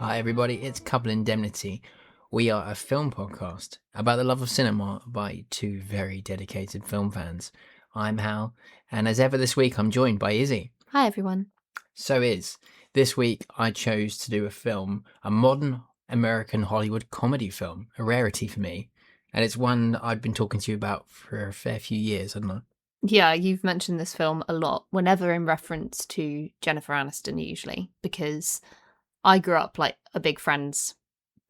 Hi everybody, it's Couple Indemnity. We are a film podcast about the love of cinema by two very dedicated film fans. I'm Hal, and as ever this week I'm joined by Izzy. Hi everyone. This week I chose to do a modern American Hollywood comedy film, a rarity for me, and it's one that I've been talking to you about for a fair few years, haven't I? Yeah, you've mentioned this film a lot, whenever in reference to Jennifer Aniston usually, because I grew up like a big Friends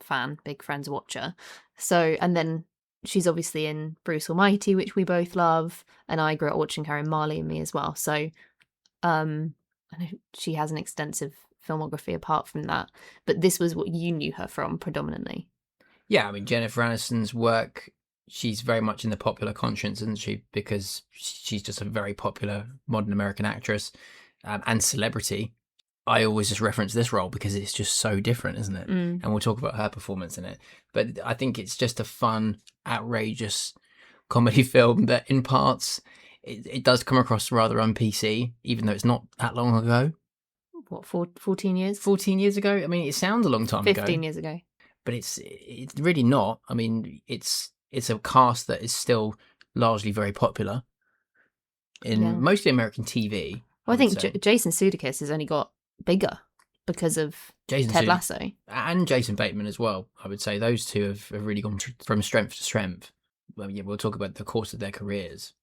fan, big Friends watcher. So, and then she's obviously in Bruce Almighty, which we both love, and I grew up watching her in Marley and Me as well. So, I know she has an extensive filmography apart from that, but this was what you knew her from predominantly. Yeah, I mean, Jennifer Aniston's work, she's very much in the popular conscience, isn't she? Because she's just a very popular modern American actress and celebrity. I always just reference this role because it's just so different, isn't it? And we'll talk about her performance in it. But I think it's just a fun, outrageous comedy film that in parts, it does come across rather un-PC, even though it's not that long ago. What, 14 years? 14 years ago? I mean, it sounds a long time 15 ago. 15 years ago. But it's really not. I mean, it's a cast that is still largely very popular in mostly American TV. Well, I think Jason Sudeikis has only got bigger because of Ted Lasso. And Jason Bateman as well. I would say those two have really gone from strength to strength. Well, yeah, we'll talk about the course of their careers.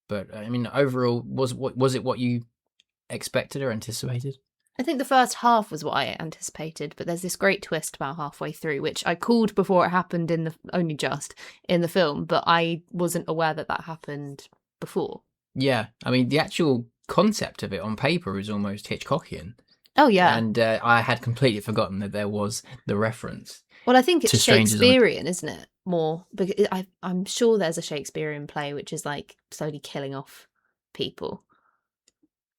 But, I mean, overall, was it what you expected or anticipated? I think the first half was what I anticipated, but there's this great twist about halfway through, which I called before it happened in the film, but I wasn't aware that happened before. Yeah, I mean, the actual concept of it on paper is almost Hitchcockian. Oh, yeah. And I had completely forgotten that there was the reference. Well, I think it's Shakespearean, isn't it? More, because I'm sure there's a Shakespearean play which is like slowly killing off people.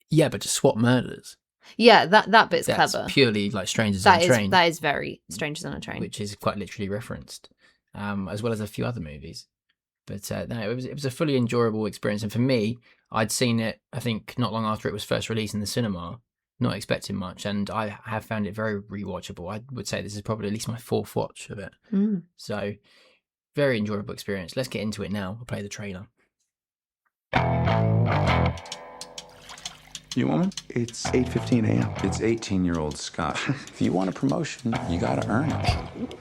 Yeah, but to swap murders. Yeah, that bit's That's clever. Purely like Strangers on a Train. That is very Strangers on a Train. Which is quite literally referenced, as well as a few other movies. But no, it was a fully enjoyable experience. And for me, I'd seen it, I think, not long after it was first released in the cinema, not expecting much. And I have found it very rewatchable. I would say this is probably at least my fourth watch of it. So, very enjoyable experience. Let's get into it now. We'll play the trailer. You woman? It's 8:15 a.m. It's 18-year-old Scott. If you want a promotion, you gotta earn it.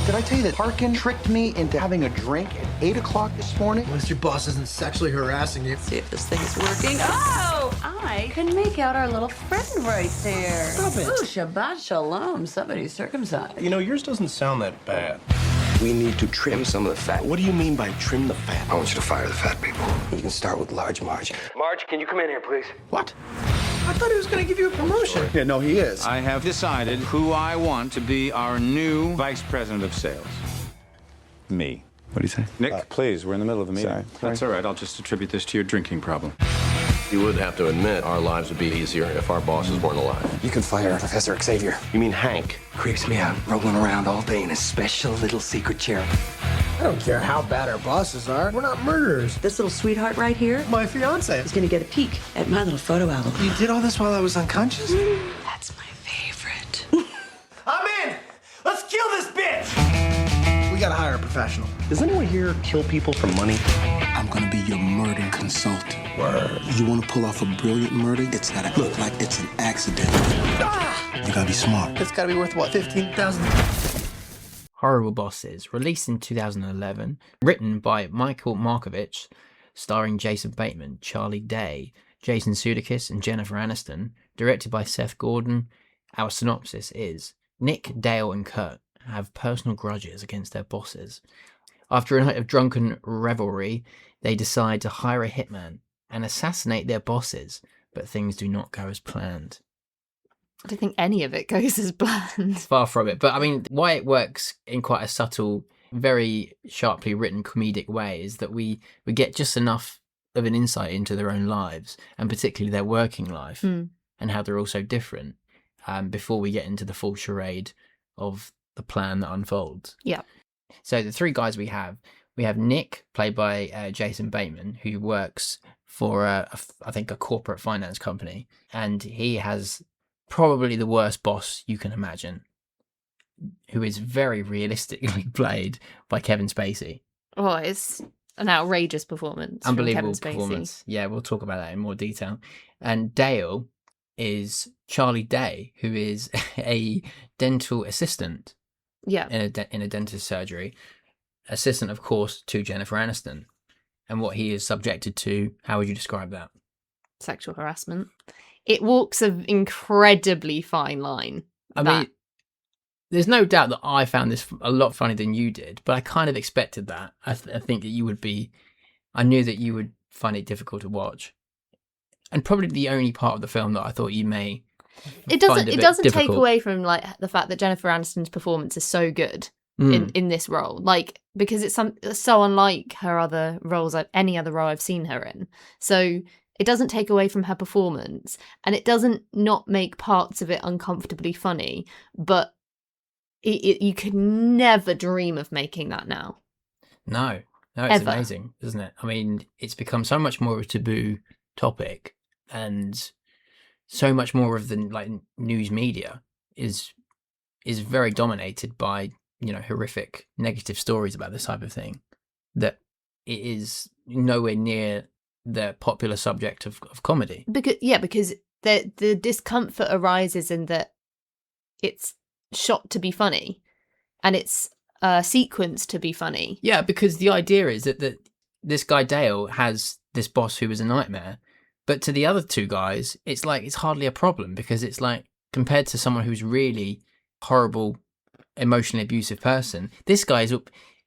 Did I tell you that Parkin tricked me into having a drink at 8 o'clock this morning? Unless your boss isn't sexually harassing you. See if this thing is working. Oh, I can make out our little friend right there. Stop it. Ooh, Shabbat Shalom. Somebody's circumcised. You know, yours doesn't sound that bad. We need to trim some of the fat. What do you mean by trim the fat? I want you to fire the fat people. You can start with large Marge. Marge, can you come in here, please? What? I thought he was going to give you a promotion. Yeah, no, he is. I have decided who I want to be our new vice president of sales. Me. What do you say? Nick, please, we're in the middle of a meeting. Sorry. That's all right. I'll just attribute this to your drinking problem. You would have to admit our lives would be easier if our bosses weren't alive. You can fire Professor Xavier. You mean Hank? Creeps me out, rolling around all day in a special little secret chair. I don't care how bad our bosses are. We're not murderers. This little sweetheart right here My fiance. is going to get a peek at my little photo album. You did all this while I was unconscious? That's my favorite. I'm in! Let's kill this bitch! We gotta hire a professional. Does anyone here kill people for money? I'm gonna be your murder consultant. Word. You wanna pull off a brilliant murder? It's gotta look like it's an accident. You gotta be smart. It's gotta be worth, what, $15,000? Horrible Bosses, released in 2011, written by Michael Markovich, starring Jason Bateman, Charlie Day, Jason Sudeikis, and Jennifer Aniston, directed by Seth Gordon. Our synopsis is: Nick, Dale, and Kurt have personal grudges against their bosses. After a night of drunken revelry, they decide to hire a hitman and assassinate their bosses, but things do not go as planned. I don't think any of it goes as planned. Far from it. But I mean, why it works in quite a subtle, very sharply written comedic way is that we get just enough of an insight into their own lives, and particularly their working life, and how they're all so different, before we get into the full charade of the plan that unfolds. Yeah. So the three guys we have Nick, played by Jason Bateman, who works for I think a corporate finance company, and he has probably the worst boss you can imagine, who is very realistically played by Kevin Spacey. Oh, it's an outrageous performance. Unbelievable from Kevin Spacey. performance. Yeah, we'll talk about that in more detail. And Dale is Charlie Day, who is a dental assistant. Yeah. In a dentist surgery, assistant, of course, to Jennifer Aniston. And what he is subjected to, how would you describe that? Sexual harassment. It walks an incredibly fine line. I mean, there's no doubt that I found this a lot funnier than you did, but I kind of expected that. I think that you would be, I knew that you would find it difficult to watch. And probably the only part of the film that I thought you may It doesn't take difficult. away from like the fact that Jennifer Aniston's performance is so good in this role, like, because it's so unlike her other roles, like any other role I've seen her in. So it doesn't take away from her performance, and it doesn't not make parts of it uncomfortably funny, but you could never dream of making that now. No, it's Ever. amazing, isn't it? I mean, it's become so much more of a taboo topic, and so much more of the like news media is very dominated by, you know, horrific negative stories about this type of thing, that it is nowhere near the popular subject of comedy. Because the discomfort arises in that it's shot to be funny, and it's sequenced to be funny. Yeah, because the idea is that this guy Dale has this boss who is a nightmare, but to the other two guys, it's like it's hardly a problem, because it's like, compared to someone who's really horrible, emotionally abusive person, this guy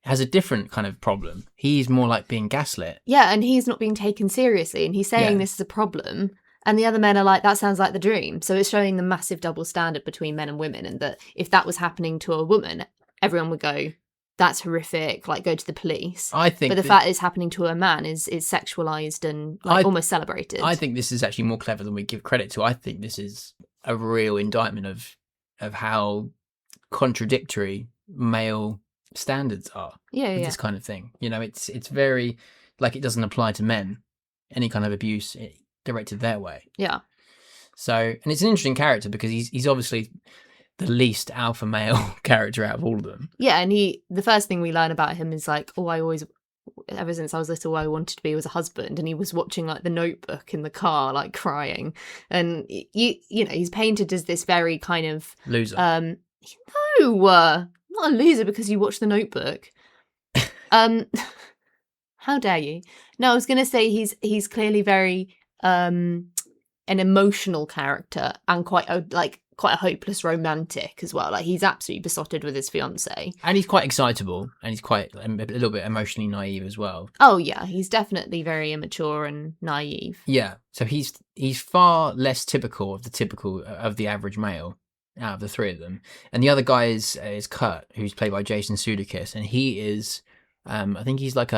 has a different kind of problem. He's more like being gaslit. Yeah, and he's not being taken seriously, and he's saying this is a problem, and the other men are like, that sounds like the dream. So it's showing the massive double standard between men and women, and that if that was happening to a woman, everyone would go, that's horrific, like, go to the police. I think, but the fact it's happening to a man is sexualized and like almost celebrated. I think this is actually more clever than we give credit to. I think this is a real indictment of how contradictory male standards are. Yeah. This kind of thing. You know, it's very, like, it doesn't apply to men, any kind of abuse directed their way. Yeah. So, and it's an interesting character because he's obviously the least alpha male character out of all of them. Yeah, and the first thing we learn about him is like, ever since I was little, I wanted to be was a husband, and he was watching like The Notebook in the car, like crying, and you know, he's painted as this very kind of loser. No, not a loser because you watch The Notebook. How dare you? No, I was gonna say he's clearly very an emotional character, and quite a hopeless romantic as well. Like, he's absolutely besotted with his fiancée. And he's quite excitable, and he's quite a little bit emotionally naive as well. Oh yeah, he's definitely very immature and naive. Yeah, so he's far less typical of the average male out of the three of them. And the other guy is Kurt, who's played by Jason Sudeikis, and he is, I think he's like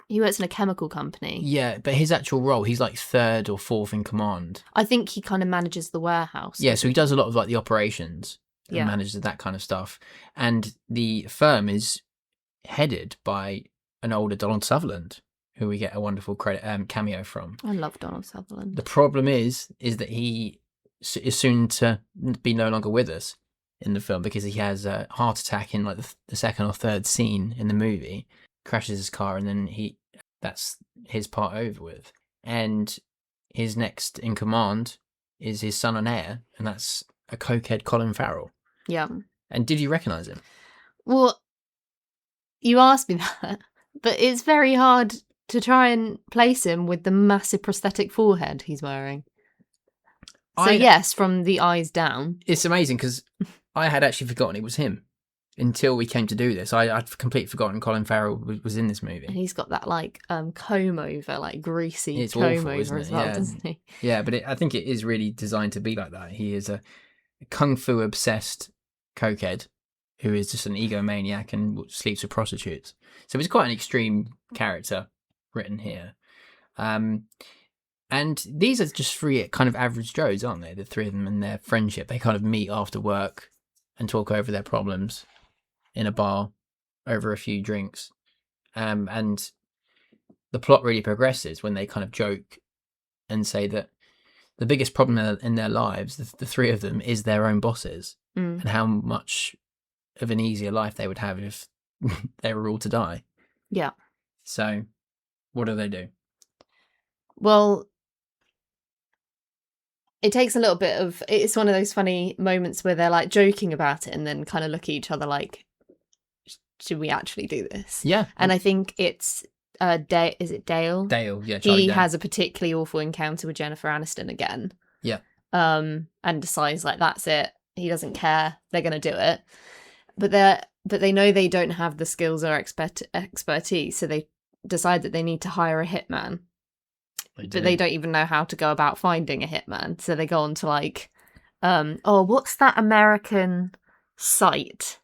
he works in a chemical company. Yeah, but his actual role, he's like third or fourth in command. I think he kind of manages the warehouse. Yeah, so he does a lot of like the operations and manages that kind of stuff. And the firm is headed by an older Donald Sutherland, who we get a wonderful cameo from. I love Donald Sutherland. The problem is that he is soon to be no longer with us in the film, because he has a heart attack in like the second or third scene in the movie. Crashes his car, and then that's his part over with. And his next in command is his son and heir, and that's a cokehead Colin Farrell. Yeah. And did you recognise him? Well, you asked me that, but it's very hard to try and place him with the massive prosthetic forehead he's wearing. So yes, from the eyes down. It's amazing, because I had actually forgotten it was him until we came to do this. I'd completely forgotten Colin Farrell was in this movie. And he's got that like comb over, like greasy it's comb awful, over as well, yeah. doesn't he? Yeah, but I think it is really designed to be like that. He is a kung fu obsessed cokehead who is just an egomaniac and sleeps with prostitutes. So it's quite an extreme character written here. And these are just three kind of average Joes, aren't they? The three of them and their friendship. They kind of meet after work and talk over their problems in a bar over a few drinks. And the plot really progresses when they kind of joke and say that the biggest problem in their lives, the three of them, is their own bosses, and how much of an easier life they would have if they were all to die. Yeah. So, what do? Well, it takes a little bit of... It's one of those funny moments where they're like joking about it and then kind of look at each other like, should we actually do this? Yeah. And I think it's... is it Dale? Dale, yeah. Charlie He Day. has a particularly awful encounter with Jennifer Aniston again. Yeah. And decides like that's it. He doesn't care. They're going to do it. But they know they don't have the skills or expertise, so they decide that they need to hire a hitman. But they don't even know how to go about finding a hitman. So they go on to like, what's that American site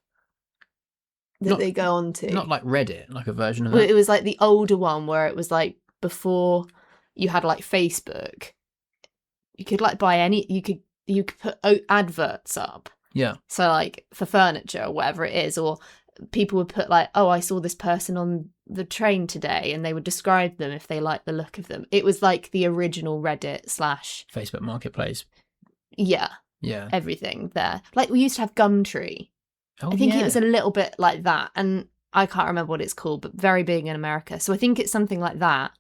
that they go on to? Not like Reddit, like a version of Well, that. it was like the older one where it was like before you had like Facebook. You could like buy you could put adverts up. Yeah. So like for furniture or whatever it is, or people would put like, oh, I saw this person on the train today, and they would describe them if they liked the look of them. It was like the original Reddit / Facebook Marketplace. Yeah. Yeah. Everything there. Like we used to have Gumtree. Oh, I think yeah. it was a little bit like that, and I can't remember what it's called, but very big in America. So I think it's something like that.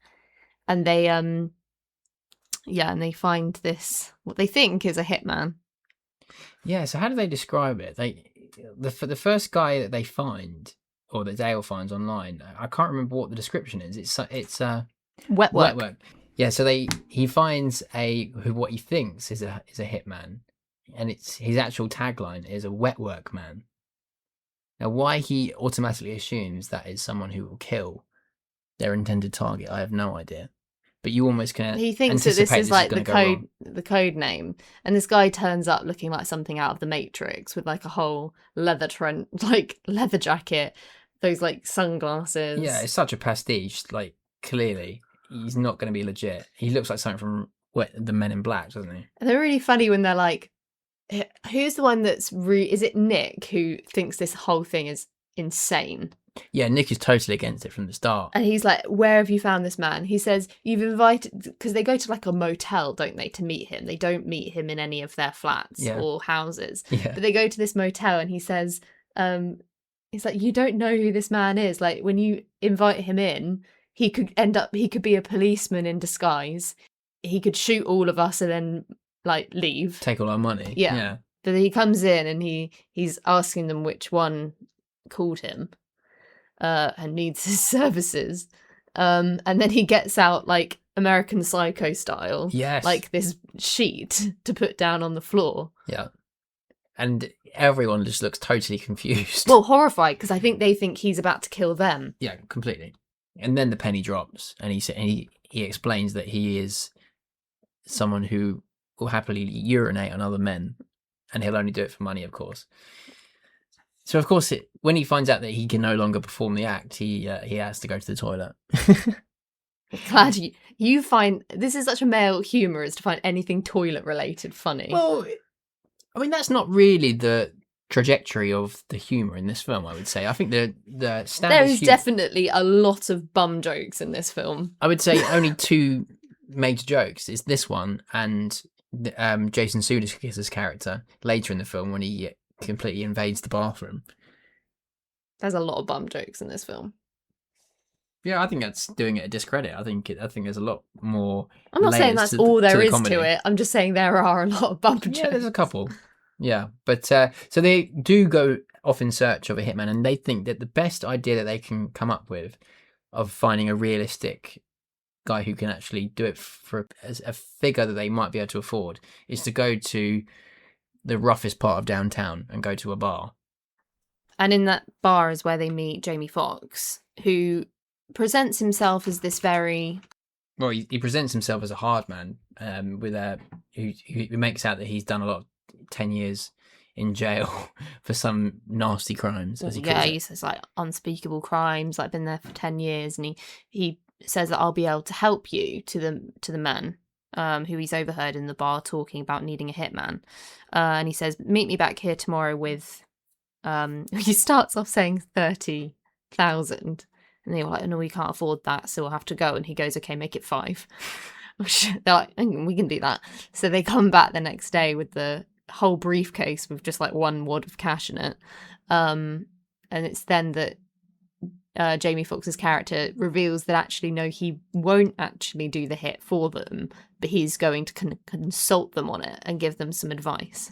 And they and they find this, what they think is a hitman. Yeah, so how do they describe it? The first guy that they find, or that Dale finds online, I can't remember what the description is. It's wet work. Yeah, so he finds what he thinks is a hitman, and his actual tagline is a wet work man. Now, why he automatically assumes that is someone who will kill their intended target, I have no idea. But you almost can. He thinks that this is like the code name, and this guy turns up looking like something out of the Matrix with like a whole leather leather jacket, those like sunglasses. Yeah, it's such a pastiche. Like clearly, he's not going to be legit. He looks like something from the Men in Black, doesn't he? And they're really funny when they're like, "Who's the one that's is it Nick who thinks this whole thing is insane?" Yeah, Nick is totally against it from the start. And he's like, where have you found this man? He says, you've invited... Because they go to like a motel, don't they, to meet him. They don't meet him in any of their flats or houses. Yeah. But they go to this motel and he says, he's like, you don't know who this man is. Like, when you invite him in, he could be a policeman in disguise. He could shoot all of us and then, like, leave. Take all our money. Yeah. But he comes in and he's asking them which one called him. And needs his services. And then he gets out like American Psycho style. Yes. Like this sheet to put down on the floor. Yeah. And everyone just looks totally confused. Well, horrified, because I think they think he's about to kill them. Yeah, completely. And then the penny drops, and he explains that he is someone who will happily urinate on other men, and he'll only do it for money, of course. So, of course, when he finds out that he can no longer perform the act, he has to go to the toilet. Glad you find... This is such a male humour, is to find anything toilet-related funny. Well, I mean, that's not really the trajectory of the humour in this film, I would say. I think the standard... There is definitely a lot of bum jokes in this film. I would say only two major jokes. It's this one and Jason Sudeikis' character later in the film when he completely invades the bathroom. There's a lot of bum jokes in this film. Yeah, I think that's doing it a discredit. I think there's a lot more. I'm not saying that's all there is to it. I'm just saying there are a lot of bum jokes. Yeah, there's a couple. Yeah, but so they do go off in search of a hitman, and they think that the best idea that they can come up with of finding a realistic guy who can actually do it for a figure that they might be able to afford is to go to the roughest part of downtown and go to a bar. And in that bar is where they meet Jamie Foxx, who presents himself as this very... Well, he presents himself as a hard man, who makes out that he's done a lot of 10 years in jail for some nasty crimes, as he calls it. He says like unspeakable crimes, like been there for 10 years, and he says that I'll be able to help you to the man who he's overheard in the bar talking about needing a hitman. And he says, meet me back here tomorrow with... he starts off saying 30,000, And they were like, no, we can't afford that, so we'll have to go. And he goes, okay, make it 5. They're like, we can do that. So they come back the next day with the whole briefcase with just like one wad of cash in it. And it's then that Jamie Foxx's character reveals that actually, no, he won't actually do the hit for them, but he's going to consult them on it and give them some advice.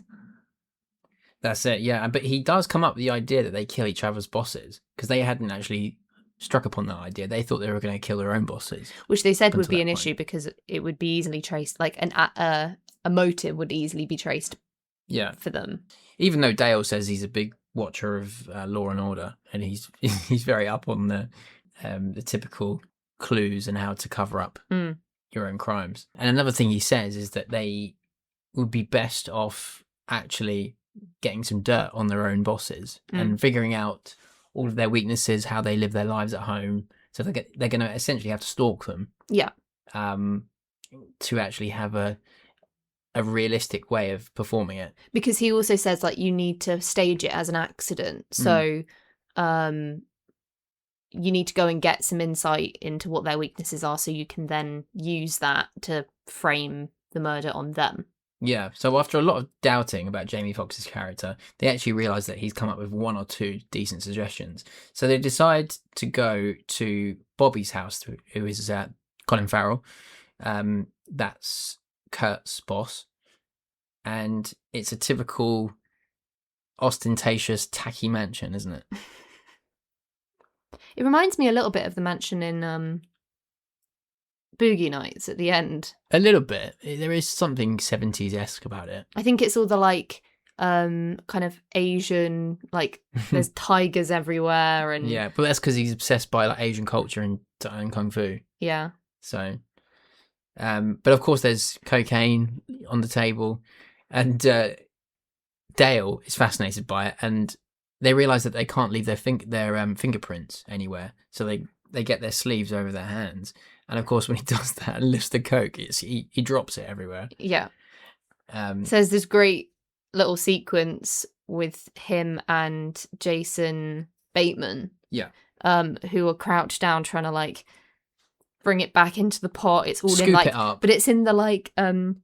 That's it, yeah. But he does come up with the idea that they kill each other's bosses, because they hadn't actually struck upon that idea. They thought they were going to kill their own bosses. Which they said would be an issue because it would be easily traced, like a motive would easily be traced for them. Even though Dale says he's a big watcher of Law and Order, and he's very up on the typical clues and how to cover up your own crimes. And another thing he says is that they would be best off actually getting some dirt on their own bosses and figuring out all of their weaknesses, how they live their lives at home. So they're going to essentially have to stalk them. Yeah. To actually have a realistic way of performing it. Because he also says, like, you need to stage it as an accident. So you need to go and get some insight into what their weaknesses are so you can then use that to frame the murder on them. Yeah, so after a lot of doubting about Jamie Foxx's character, they actually realise that he's come up with 1 or 2 decent suggestions. So they decide to go to Bobby's house, who is Colin Farrell. That's Kurt's boss. And it's a typical ostentatious, tacky mansion, isn't it? It reminds me a little bit of the mansion in Boogie Nights at the end. A little bit. There is something 70s-esque about it. I think it's all the like kind of Asian, like there's tigers everywhere and yeah, but that's because he's obsessed by like Asian culture and kung fu. Yeah. So, but of course there's cocaine on the table, and Dale is fascinated by it, and they realise that they can't leave their fingerprints anywhere, so they get their sleeves over their hands. And of course, when he does that and lifts the coke, he drops it everywhere. Yeah. So there's this great little sequence with him and Jason Bateman. Yeah. Who are crouched down trying to like bring it back into the pot. It's all Scoop in like, it up. but it's in the like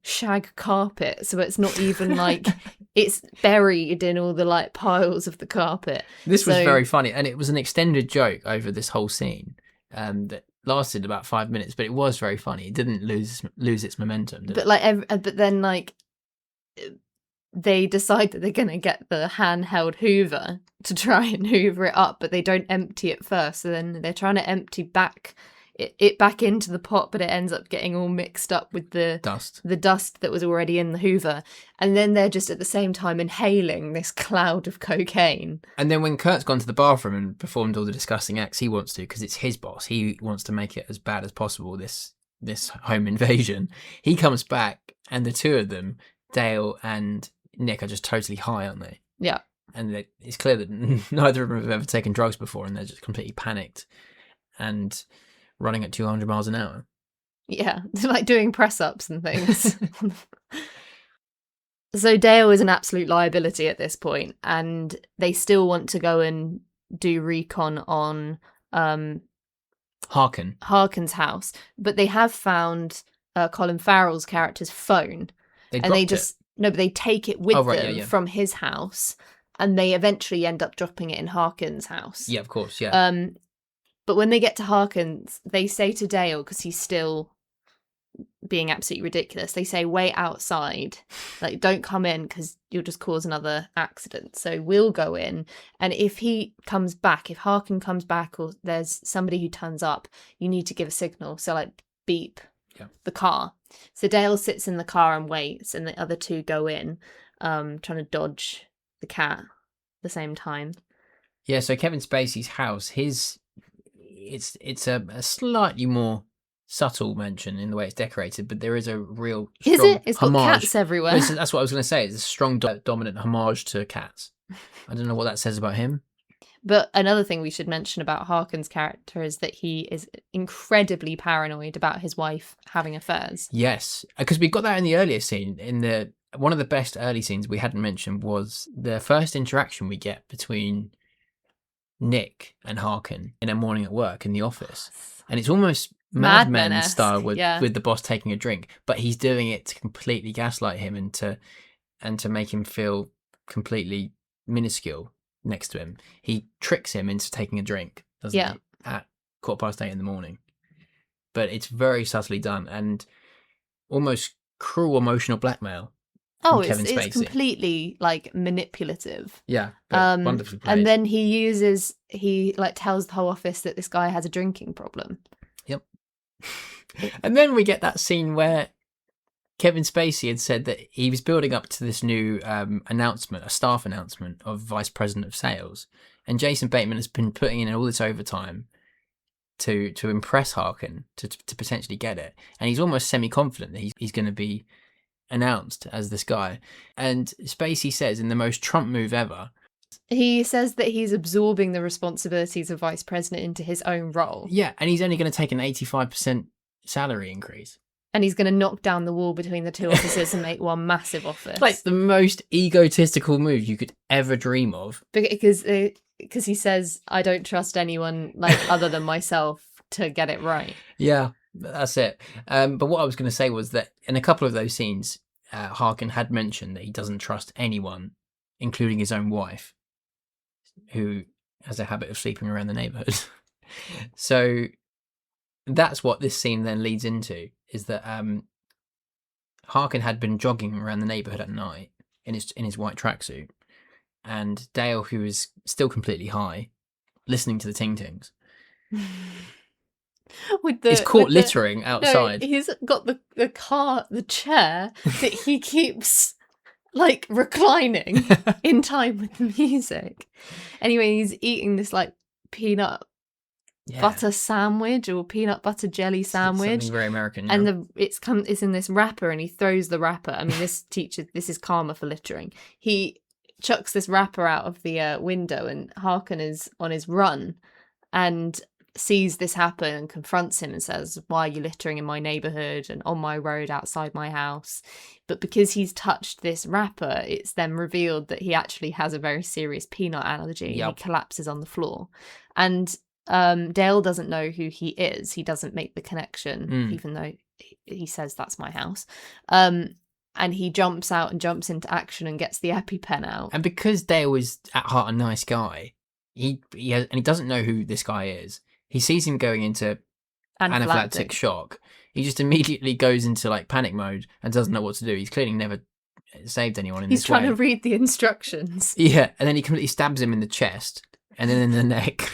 shag carpet, so it's not even like it's buried in all the like piles of the carpet. This was very funny, and it was an extended joke over this whole scene that lasted about 5 minutes, but it was very funny. It didn't lose its momentum. Did it? But then like they decide that they're gonna get the handheld Hoover to try and hoover it up, but they don't empty it first. So then they're trying to empty it back into the pot, but it ends up getting all mixed up with the dust that was already in the Hoover. And then they're just at the same time inhaling this cloud of cocaine. And then when Kurt's gone to the bathroom and performed all the disgusting acts he wants to, because it's his boss, he wants to make it as bad as possible, this home invasion, he comes back and the two of them, Dale and Nick, are just totally high, aren't they? Yeah. And it's clear that neither of them have ever taken drugs before, and they're just completely panicked and running at 200 miles an hour. Yeah, they're like doing press-ups and things. So Dale is an absolute liability at this point, and they still want to go and do recon on Harkin's house, but they have found Colin Farrell's character's phone. But they take it with them from his house, and they eventually end up dropping it in Harkin's house. Yeah, of course, yeah. But when they get to Harkin's, they say to Dale, because he's still being absolutely ridiculous, they say, wait outside. Like, don't come in because you'll just cause another accident. So we'll go in. And if he comes back, if Harkin comes back or there's somebody who turns up, you need to give a signal. So, like, beep the car. So Dale sits in the car and waits, and the other two go in, trying to dodge the cat at the same time. Yeah, so Kevin Spacey's house, it's a slightly more subtle mention in the way it's decorated, but there is a real strong Is it? It's homage. got cats everywhere. That's what I was going to say. It's a strong dominant homage to cats. I don't know what that says about him. But another thing we should mention about Harkin's character is that he is incredibly paranoid about his wife having affairs. Yes, because we got that in the earlier scene. One of the best early scenes we hadn't mentioned was the first interaction we get between Nick and Harkin in a morning at work in the office. And it's almost Mad Men Men-esque, style with yeah. the boss taking a drink, but he's doing it to completely gaslight him and to make him feel completely minuscule next to him. He tricks him into taking a drink, doesn't he? At 8:15 in the morning. But it's very subtly done and almost cruel emotional blackmail. Oh, Kevin it's Spacey. completely like manipulative. Yeah, but wonderfully played. And then he like tells the whole office that this guy has a drinking problem. Yep. And then we get that scene where Kevin Spacey had said that he was building up to this new announcement, a staff announcement of vice president of sales. And Jason Bateman has been putting in all this overtime to impress Harkin, to potentially get it. And he's almost semi-confident that he's going to be announced as this guy. And Spacey says, in the most Trump move ever, he says that he's absorbing the responsibilities of vice president into his own role. Yeah, and he's only going to take an 85% salary increase. And he's going to knock down the wall between the two offices and make one massive office. Like the most egotistical move you could ever dream of. Because he says, I don't trust anyone like other than myself to get it right. Yeah, that's it. But what I was going to say was that in a couple of those scenes, Harkin had mentioned that he doesn't trust anyone, including his own wife, who has a habit of sleeping around the neighborhood. So that's what this scene then leads into, is that Harkin had been jogging around the neighborhood at night in his white tracksuit, and Dale, who is still completely high, listening to the ting-tings, is caught littering outside. No, he's got the chair that he keeps like reclining in time with the music. Anyway, he's eating this like peanut butter sandwich or peanut butter jelly sandwich. Something very American. Yeah. And it's in this wrapper, and he throws the wrapper. I mean, this is karma for littering. He chucks this wrapper out of the window, and Harkin is on his run and sees this happen and confronts him and says, why are you littering in my neighborhood and on my road outside my house? But because he's touched this wrapper, it's then revealed that he actually has a very serious peanut allergy. Yep. He collapses on the floor, and Dale doesn't know who he is. He doesn't make the connection, even though he says that's my house. And he jumps out and jumps into action and gets the EpiPen out. And because Dale is at heart a nice guy, he doesn't know who this guy is. He sees him going into anaphylactic shock. He just immediately goes into like panic mode and doesn't know what to do. He's clearly never saved anyone in this way. He's trying to read the instructions. Yeah, and then he completely stabs him in the chest and then in the neck,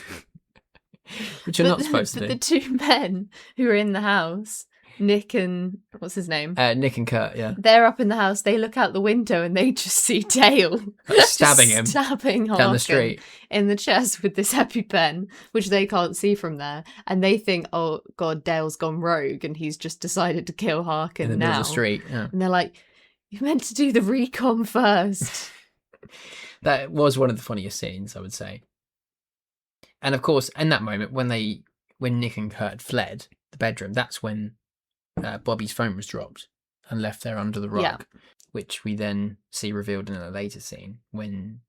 which you're not supposed to do. The two men who are in the house, Nick and what's his name? Nick and Kurt, yeah. They're up in the house. They look out the window and they just see Dale stabbing him down the street in the chest with this EpiPen, which they can't see from there. And they think, oh God, Dale's gone rogue and he's just decided to kill Harkin in the middle of the street. Yeah. And they're like, you meant to do the recon first. That was one of the funniest scenes, I would say. And of course, in that moment, when Nick and Kurt fled the bedroom, that's when Bobby's phone was dropped and left there under the rug, which we then see revealed in a later scene when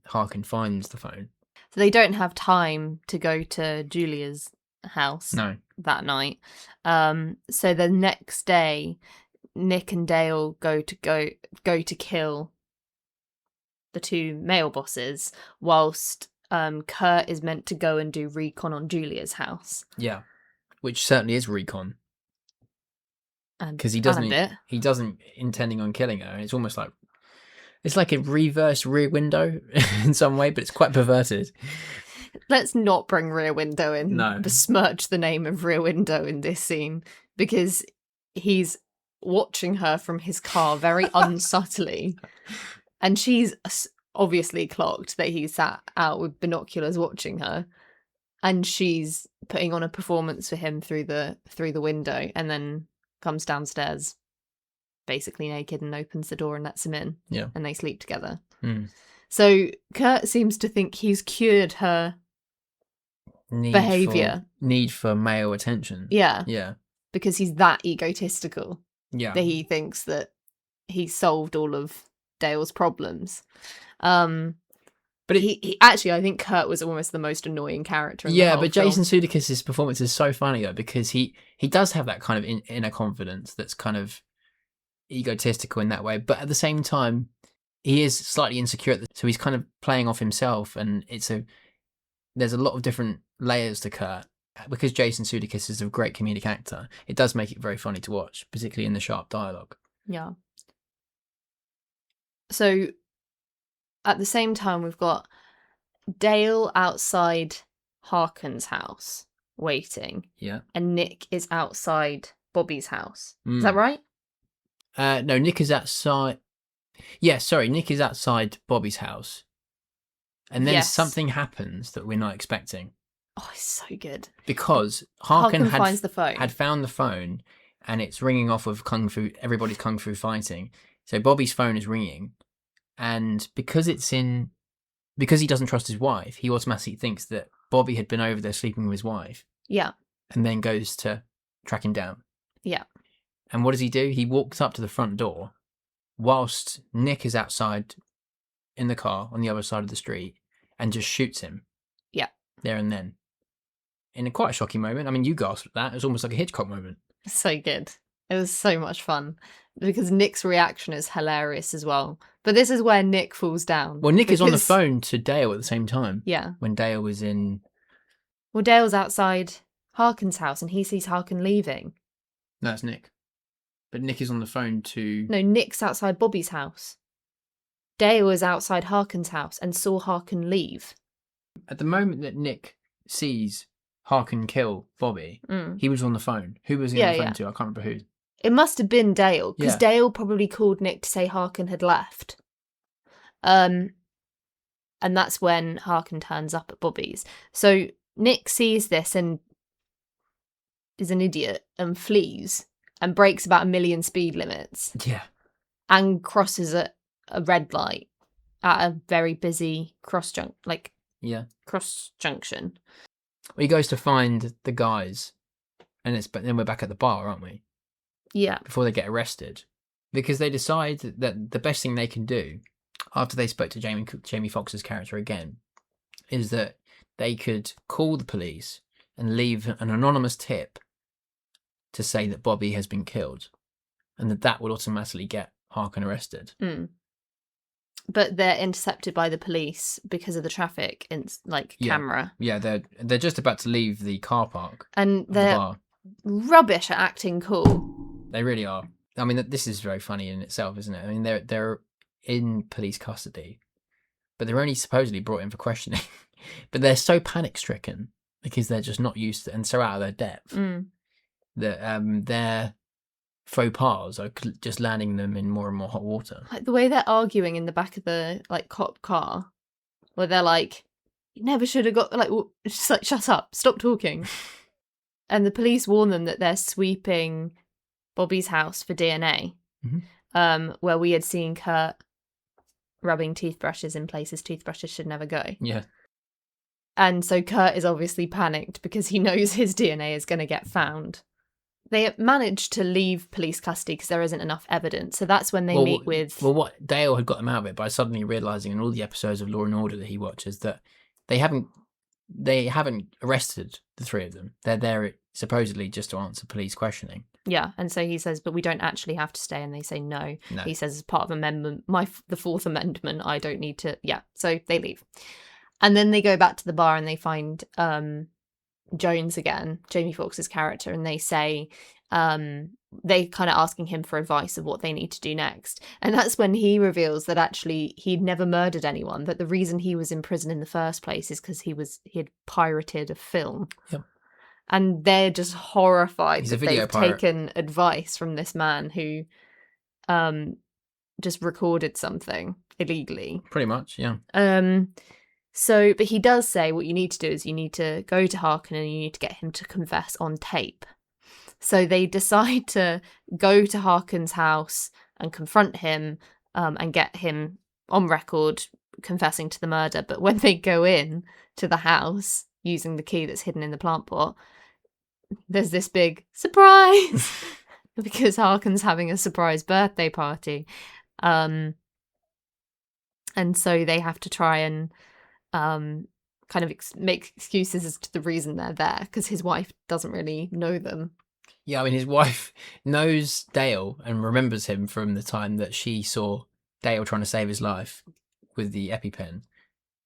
Harkin finds the phone. So they don't have time to go to Julia's house that night. So the next day, Nick and Dale go to kill the two male bosses, whilst Kurt is meant to go and do recon on Julia's house. Yeah, which certainly is recon. Because he doesn't intending on killing her. It's almost like a reverse Rear Window in some way, but it's quite perverted. Let's not bring Rear Window in. No. Besmirch the name of Rear Window in this scene, because he's watching her from his car very unsubtly, and she's obviously clocked that he sat out with binoculars watching her, and she's putting on a performance for him through the window, and then comes downstairs basically naked and opens the door and lets him in. Yeah. And they sleep together. So Kurt seems to think he's cured her behaviour. Need for male attention. Yeah. Yeah. Because he's that egotistical. Yeah. That he thinks that he solved all of Dale's problems. And But he actually, I think Kurt was almost the most annoying character in the whole but film. Jason Sudeikis' performance is so funny though, because he does have that kind of inner confidence that's kind of egotistical in that way, but at the same time he is slightly insecure, so he's kind of playing off himself, and there's a lot of different layers to Kurt. Because Jason Sudeikis is a great comedic actor, it does make it very funny to watch, particularly in the sharp dialogue. Yeah. So at the same time, we've got Dale outside Harkin's house waiting. Yeah. And Nick is outside Bobby's house. Is that right? No, Nick is outside. Yeah, sorry, Nick is outside Bobby's house. And then something happens that we're not expecting. Oh, it's so good. Because Harkin finds the phone. had found the phone, and it's ringing off of everybody's kung fu fighting. So Bobby's phone is ringing, and because he doesn't trust his wife, he automatically thinks that Bobby had been over there sleeping with his wife. Yeah. And then goes to track him down. Yeah. And what does he do? He walks up to the front door whilst Nick is outside in the car on the other side of the street and just shoots him. Yeah. There and then. In quite a shocking moment. I mean, you gasped at that. It was almost like a Hitchcock moment. So good. It was so much fun because Nick's reaction is hilarious as well. But this is where Nick falls down. Well, Nick is on the phone to Dale at the same time. Yeah. When Dale was in... Well, Dale's outside Harkin's house and he sees Harkin leaving. No, that's Nick. But Nick is on the phone to... No, Nick's outside Bobby's house. Dale is outside Harkin's house and saw Harkin leave. At the moment that Nick sees Harkin kill Bobby, he was on the phone. Who was he on the phone to? I can't remember who. It must have been Dale, because Dale probably called Nick to say Harkin had left. And that's when Harkin turns up at Bobby's. So Nick sees this and is an idiot and flees and breaks about 1 million speed limits. Yeah. And crosses a red light at a very busy cross junction. Well, he goes to find the guys, but then we're back at the bar, aren't we? Yeah. Before they get arrested, because they decide that the best thing they can do after they spoke to Jamie Foxx's character again is that they could call the police and leave an anonymous tip to say that Bobby has been killed, and that would automatically get Harkin arrested. But they're intercepted by the police because of the traffic camera. Yeah, they're just about to leave the car park. And they're rubbish at acting cool. They really are. I mean, this is very funny in itself, isn't it? I mean, they're in police custody, but they're only supposedly brought in for questioning. But they're so panic-stricken because they're just not used to and so out of their depth that their faux pas are just landing them in more and more hot water. Like the way they're arguing in the back of the cop car, where they're like, "You never should have got just shut up, stop talking." And the police warn them that they're sweeping Bobby's house for DNA, where we had seen Kurt rubbing toothbrushes in places toothbrushes should never go. Yeah. And so Kurt is obviously panicked because he knows his DNA is going to get found. They manage to leave police custody because there isn't enough evidence. So that's when they meet with... Well, what Dale had got them out of it by suddenly realising in all the episodes of Law and Order that he watches that they haven't arrested the three of them. They're there supposedly just to answer police questioning. Yeah, and so he says, but we don't actually have to stay, and they say no. He says, as part of amendment, the Fourth Amendment, I don't need to... Yeah, so they leave. And then they go back to the bar and they find Jones again, Jamie Foxx's character, and they say... they kind of asking him for advice of what they need to do next. And that's when he reveals that actually he'd never murdered anyone, that the reason he was in prison in the first place is because he had pirated a film. Yep. And they're just horrified He's that they've taken advice from this man who just recorded something illegally. Pretty much, yeah. But he does say what you need to do is you need to go to Harkin and you need to get him to confess on tape. So they decide to go to Harkin's house and confront him and get him on record confessing to the murder. But when they go in to the house using the key that's hidden in the plant pot, there's this big surprise because Harkin's having a surprise birthday party. And so they have to try and kind of make excuses as to the reason they're there, because his wife doesn't really know them. Yeah, I mean, his wife knows Dale and remembers him from the time that she saw Dale trying to save his life with the EpiPen.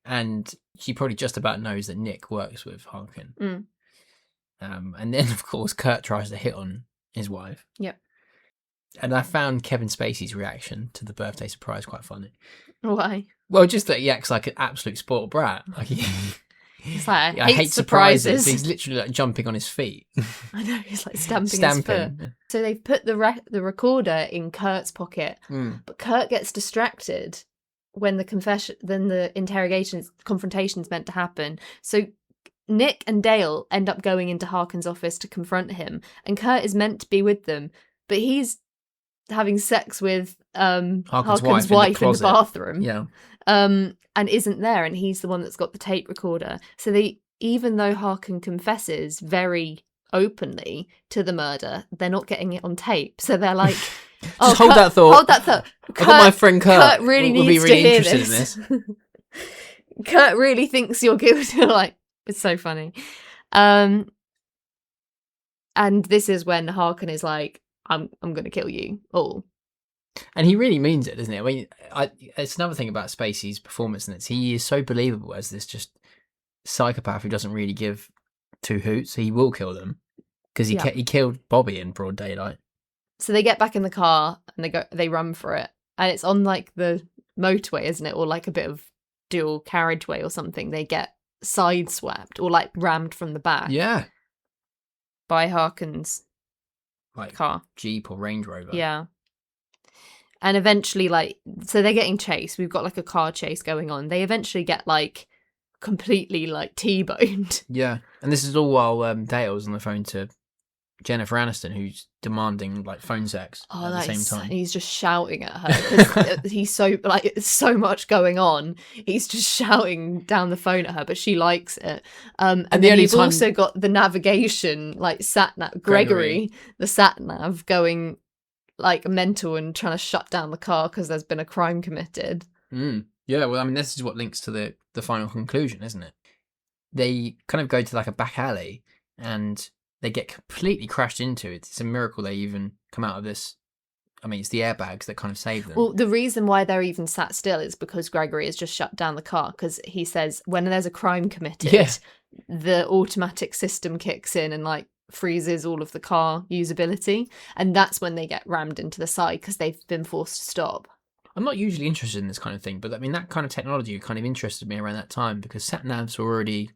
And she probably just about knows that Nick works with Harkin. Mm. And then, of course, Kurt tries to hit on his wife. Yep. And I found Kevin Spacey's reaction to the birthday surprise quite funny. Why? Well, just that he acts like an absolute spoiled brat. Like He's like, I hate surprises. surprises. He's literally like jumping on his feet. I know, he's like stamping his foot. So they've put the recorder in Kurt's pocket, but Kurt gets distracted when the confrontation's meant to happen. So Nick and Dale end up going into Harkin's office to confront him, and Kurt is meant to be with them, but he's having sex with Harkin's wife in the bathroom. Yeah. And isn't there, and he's the one that's got the tape recorder. So even though Harkin confesses very openly to the murder, they're not getting it on tape. So they're like, Just hold that thought. Hold that thought. I got my friend Kurt really will needs be really to hear interested in this. Kurt really thinks you're guilty. Like, it's so funny. And this is when Harkin is like, I'm going to kill you all. And he really means it, doesn't he? I mean, it's another thing about Spacey's performance in this. He is so believable as this just psychopath who doesn't really give two hoots. He will kill them because he killed Bobby in broad daylight. So they get back in the car and they run for it, and it's on like the motorway, isn't it, or like a bit of dual carriageway or something. They get sideswept or like rammed from the back. Yeah, by Harkin's car, Jeep or Range Rover. Yeah. And eventually, so they're getting chased. We've got like a car chase going on. They eventually get like completely like T-boned. Yeah. And this is all while Dale's on the phone to Jennifer Aniston, who's demanding like phone sex at the same time. He's just shouting at her. He's so it's so much going on. He's just shouting down the phone at her, but she likes it. And then you've also got the navigation, like sat nav, Gregory, the sat nav going like mental and trying to shut down the car because there's been a crime committed. Yeah, well, I mean, this is what links to the final conclusion, isn't it? They kind of go to like a back alley and they get completely crashed into. It's a miracle they even come out of this. I mean, it's the airbags that kind of save them. Well, the reason why they're even sat still is because Gregory has just shut down the car, because he says when there's a crime committed, the automatic system kicks in and like freezes all of the car usability, and that's when they get rammed into the side because they've been forced to stop. I'm not usually interested in this kind of thing, but I mean, that kind of technology kind of interested me around that time because sat navs were already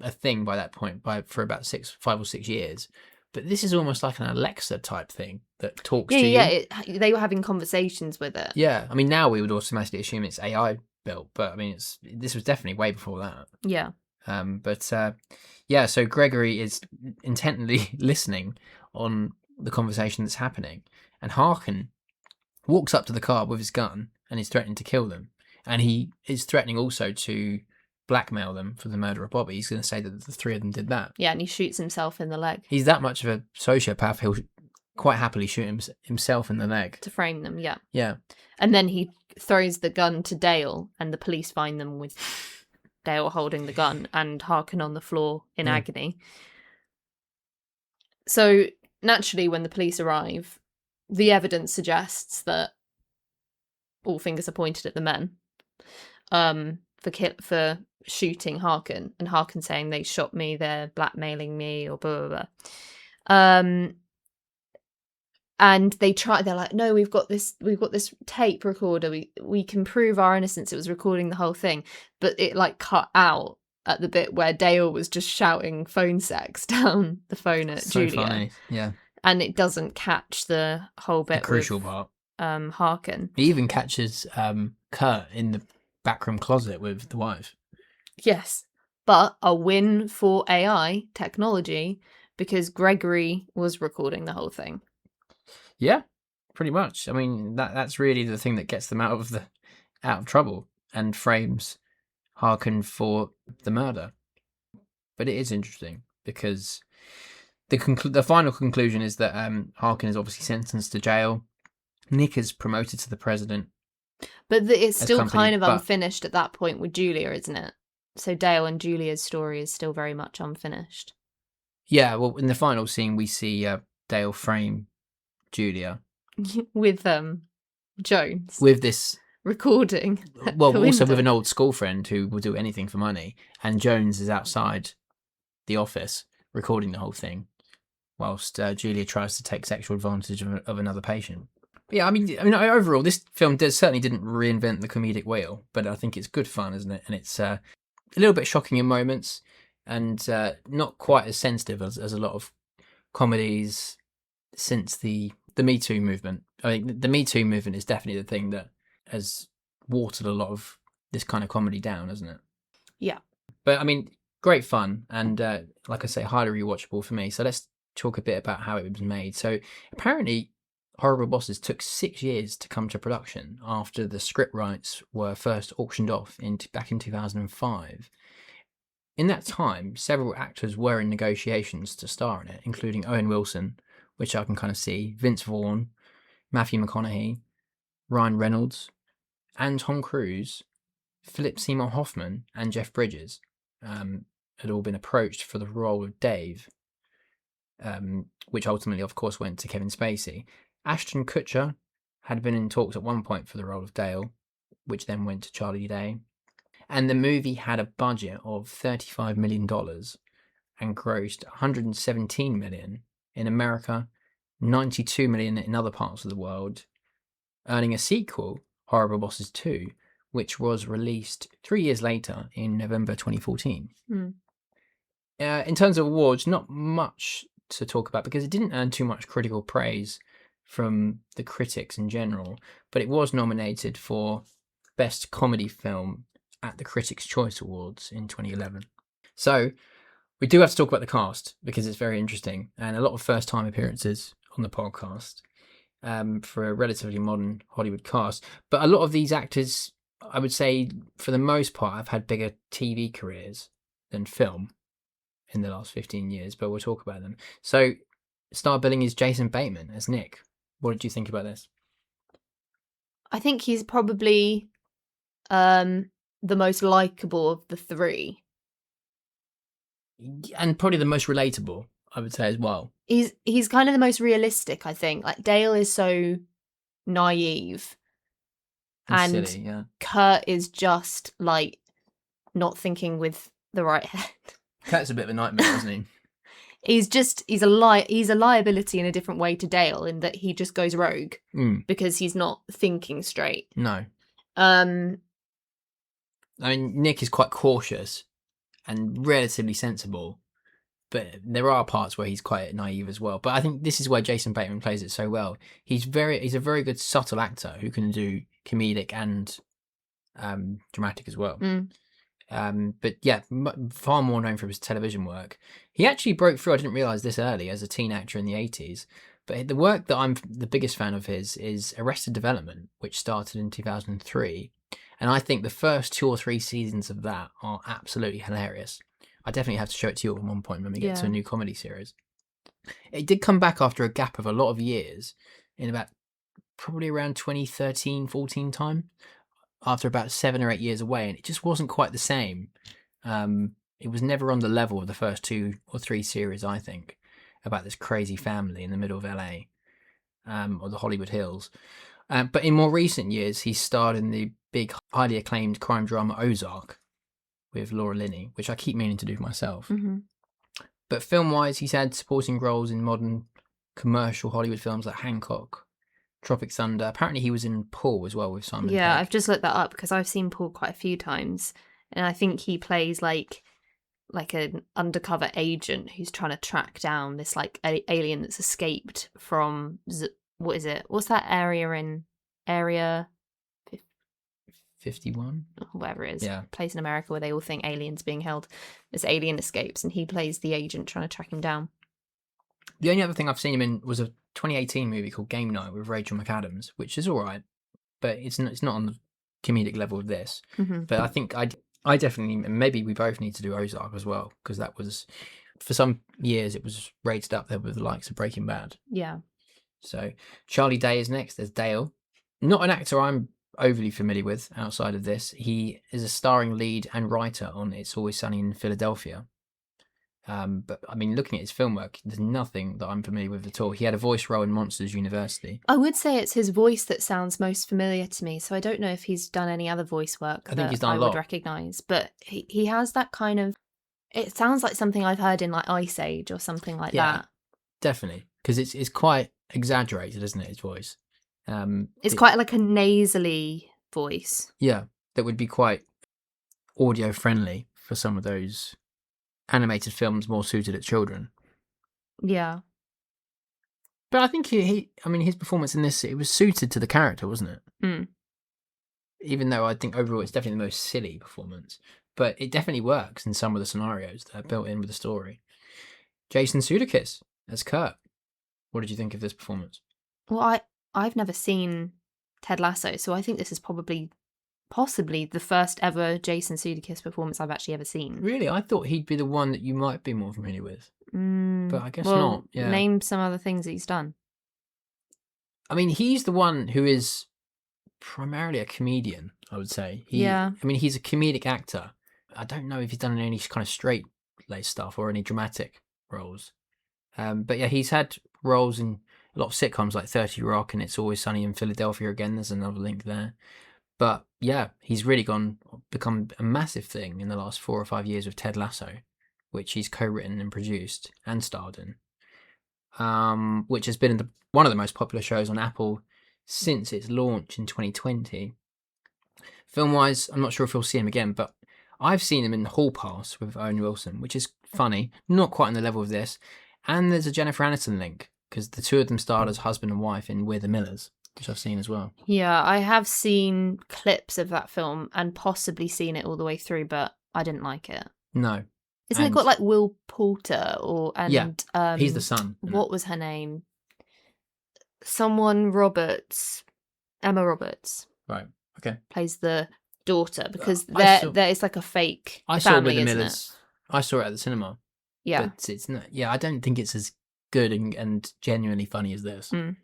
a thing by that point for about 5 or 6 years. But this is almost like an Alexa type thing that talks to you. Yeah, they were having conversations with it. Yeah, I mean, now we would automatically assume it's AI built, but I mean, this was definitely way before that. Yeah. So Gregory is intently listening on the conversation that's happening, and Harkin walks up to the car with his gun and is threatening to kill them, and he is threatening also to blackmail them for the murder of Bobby. He's going to say that the three of them did that. Yeah, and he shoots himself in the leg. He's that much of a sociopath, he'll quite happily shoot himself in the leg. To frame them, yeah. Yeah. And then he throws the gun to Dale, and the police find them with Dale holding the gun and Harkin on the floor in agony. So, naturally, when the police arrive, the evidence suggests that all fingers are pointed at the men for shooting Harkin, and Harkin saying they shot me, they're blackmailing me, or blah, blah, blah. And they're like, no, we've got this tape recorder, we can prove our innocence, it was recording the whole thing. But it like cut out at the bit where Dale was just shouting phone sex down the phone at Julia. So funny, yeah. And it doesn't catch the whole bit. The crucial part. Harkin. He even catches Kurt in the backroom closet with the wife. Yes, but a win for AI technology because Gregory was recording the whole thing. Yeah, pretty much. I mean, that's really the thing that gets them out of trouble and frames Harkin for the murder. But it is interesting because the final conclusion is that Harkin is obviously sentenced to jail. Nick is promoted to the president. But it's still kind of unfinished at that point with Julia, isn't it? So Dale and Julia's story is still very much unfinished. Yeah, well, in the final scene, we see Dale frame Julia With Jones with this, recording. well, the also with window. an old school friend who will do anything for money, and Jones is outside the office recording the whole thing, whilst Julia tries to take sexual advantage of another patient. Yeah, I mean, overall, this film certainly didn't reinvent the comedic wheel, but I think it's good fun, isn't it? And it's a little bit shocking in moments, and not quite as sensitive as a lot of comedies since the Me Too movement. I think the Me Too movement is definitely the thing that has watered a lot of this kind of comedy down, hasn't it? Yeah. But I mean, great fun, and like I say, highly rewatchable for me. So let's talk a bit about how it was made. So apparently, Horrible Bosses took 6 years to come to production after the script rights were first auctioned off back in 2005. In that time, several actors were in negotiations to star in it, including Owen Wilson, which I can kind of see, Vince Vaughn, Matthew McConaughey, Ryan Reynolds, and Tom Cruise, Philip Seymour Hoffman, and Jeff Bridges had all been approached for the role of Dave, which ultimately, of course, went to Kevin Spacey. Ashton Kutcher had been in talks at one point for the role of Dale, which then went to Charlie Day. And the movie had a budget of $35 million and grossed $117 million in America, $92 million in other parts of the world, earning a sequel, Horrible Bosses 2, which was released 3 years later in November 2014. In terms of awards, not much to talk about because it didn't earn too much critical praise from the critics in general, but it was nominated for Best Comedy Film at the Critics' Choice Awards in 2011. So we do have to talk about the cast because it's very interesting and a lot of first-time appearances on the podcast for a relatively modern Hollywood cast. But a lot of these actors, I would say, for the most part, have had bigger TV careers than film in the last 15 years, but we'll talk about them. So star billing is Jason Bateman as Nick. What did you think about this? I think he's probably the most likable of the three. And probably the most relatable, I would say, as well. He's kind of the most realistic, I think. Like, Dale is so naive. And silly, yeah. Kurt is just, like, not thinking with the right head. Kurt's a bit of a nightmare, isn't he? He's a liability in a different way to Dale in that he just goes rogue because he's not thinking straight. No. I mean, Nick is quite cautious and relatively sensible, but there are parts where he's quite naive as well. But I think this is where Jason Bateman plays it so well. He's a very good subtle actor who can do comedic and dramatic as well. But yeah, far more known for his television work. He actually broke through, I didn't realise this early, as a teen actor in the 80s. But the work that I'm the biggest fan of his is Arrested Development, which started in 2003. And I think the first 2 or 3 seasons of that are absolutely hilarious. I definitely have to show it to you at one point when we get to a new comedy series. It did come back after a gap of a lot of years, in about probably around 2013, 14 time, after about 7 or 8 years away, and it just wasn't quite the same. It was never on the level of the first 2 or 3 series, I think, about this crazy family in the middle of LA, or the Hollywood Hills. But in more recent years, he starred in the big, highly acclaimed crime drama Ozark with Laura Linney, which I keep meaning to do myself. But film-wise, he's had supporting roles in modern commercial Hollywood films like Hancock, Tropic Thunder. Apparently he was in Paul as well with Simon Pegg. I've just looked that up because I've seen Paul quite a few times, and I think he plays like an undercover agent who's trying to track down this like alien that's escaped from what is it? What's that area in Area 51? Whatever it is. Yeah. Place in America where they all think aliens being held. This alien escapes and he plays the agent trying to track him down. The only other thing I've seen him in was a 2018 movie called Game Night with Rachel McAdams, which is all right, but it's not on the comedic level of this. But I think I definitely, maybe we both need to do Ozark as well, because that was, for some years, it was rated up there with the likes of Breaking Bad. Yeah. So Charlie Day is next. There's Dale. Not an actor I'm overly familiar with outside of this. He is a starring lead and writer on It's Always Sunny in Philadelphia. But I mean, looking at his film work, there's nothing that I'm familiar with at all. He had a voice role in Monsters University. I would say it's his voice that sounds most familiar to me, so I don't know if he's done any other voice work I think he's done I a would lot. recognise. But he has that kind of... It sounds like something I've heard in like Ice Age or something like that. Definitely, because it's quite exaggerated, isn't it, his voice? It's quite like a nasally voice. Yeah, that would be quite audio friendly for some of those animated films more suited at children. Yeah. But I think his performance in this, it was suited to the character, wasn't it? Mm. Even though I think overall it's definitely the most silly performance. But it definitely works in some of the scenarios that are built in with the story. Jason Sudeikis as Kurt. What did you think of this performance? Well, I've never seen Ted Lasso, so I think this is possibly the first ever Jason Sudeikis performance I've actually ever seen. Really? I thought he'd be the one that you might be more familiar with. But I guess not. Yeah. Name some other things that he's done. I mean, he's the one who is primarily a comedian, I would say. I mean, he's a comedic actor. I don't know if he's done any kind of straight-laced stuff or any dramatic roles. But yeah, he's had roles in a lot of sitcoms like 30 Rock and It's Always Sunny in Philadelphia again. There's another link there. But yeah, he's really become a massive thing in the last 4 or 5 years with Ted Lasso, which he's co-written and produced and starred in, which has been one of the most popular shows on Apple since its launch in 2020. Film-wise, I'm not sure if we'll see him again, but I've seen him in Hall Pass with Owen Wilson, which is funny, not quite on the level of this. And there's a Jennifer Aniston link, because the two of them starred as husband and wife in We're the Millers, which I've seen as well. Yeah, I have seen clips of that film and possibly seen it all the way through, but I didn't like it. No. Isn't it got like Will Poulter he's the son. What was her name? Someone Roberts, Emma Roberts. Right. Okay. Plays the daughter because there is like a fake I saw family, With the isn't Millers. it? I saw it at the cinema. Yeah. But it's not. Yeah, I don't think it's as good and genuinely funny as this. Mm.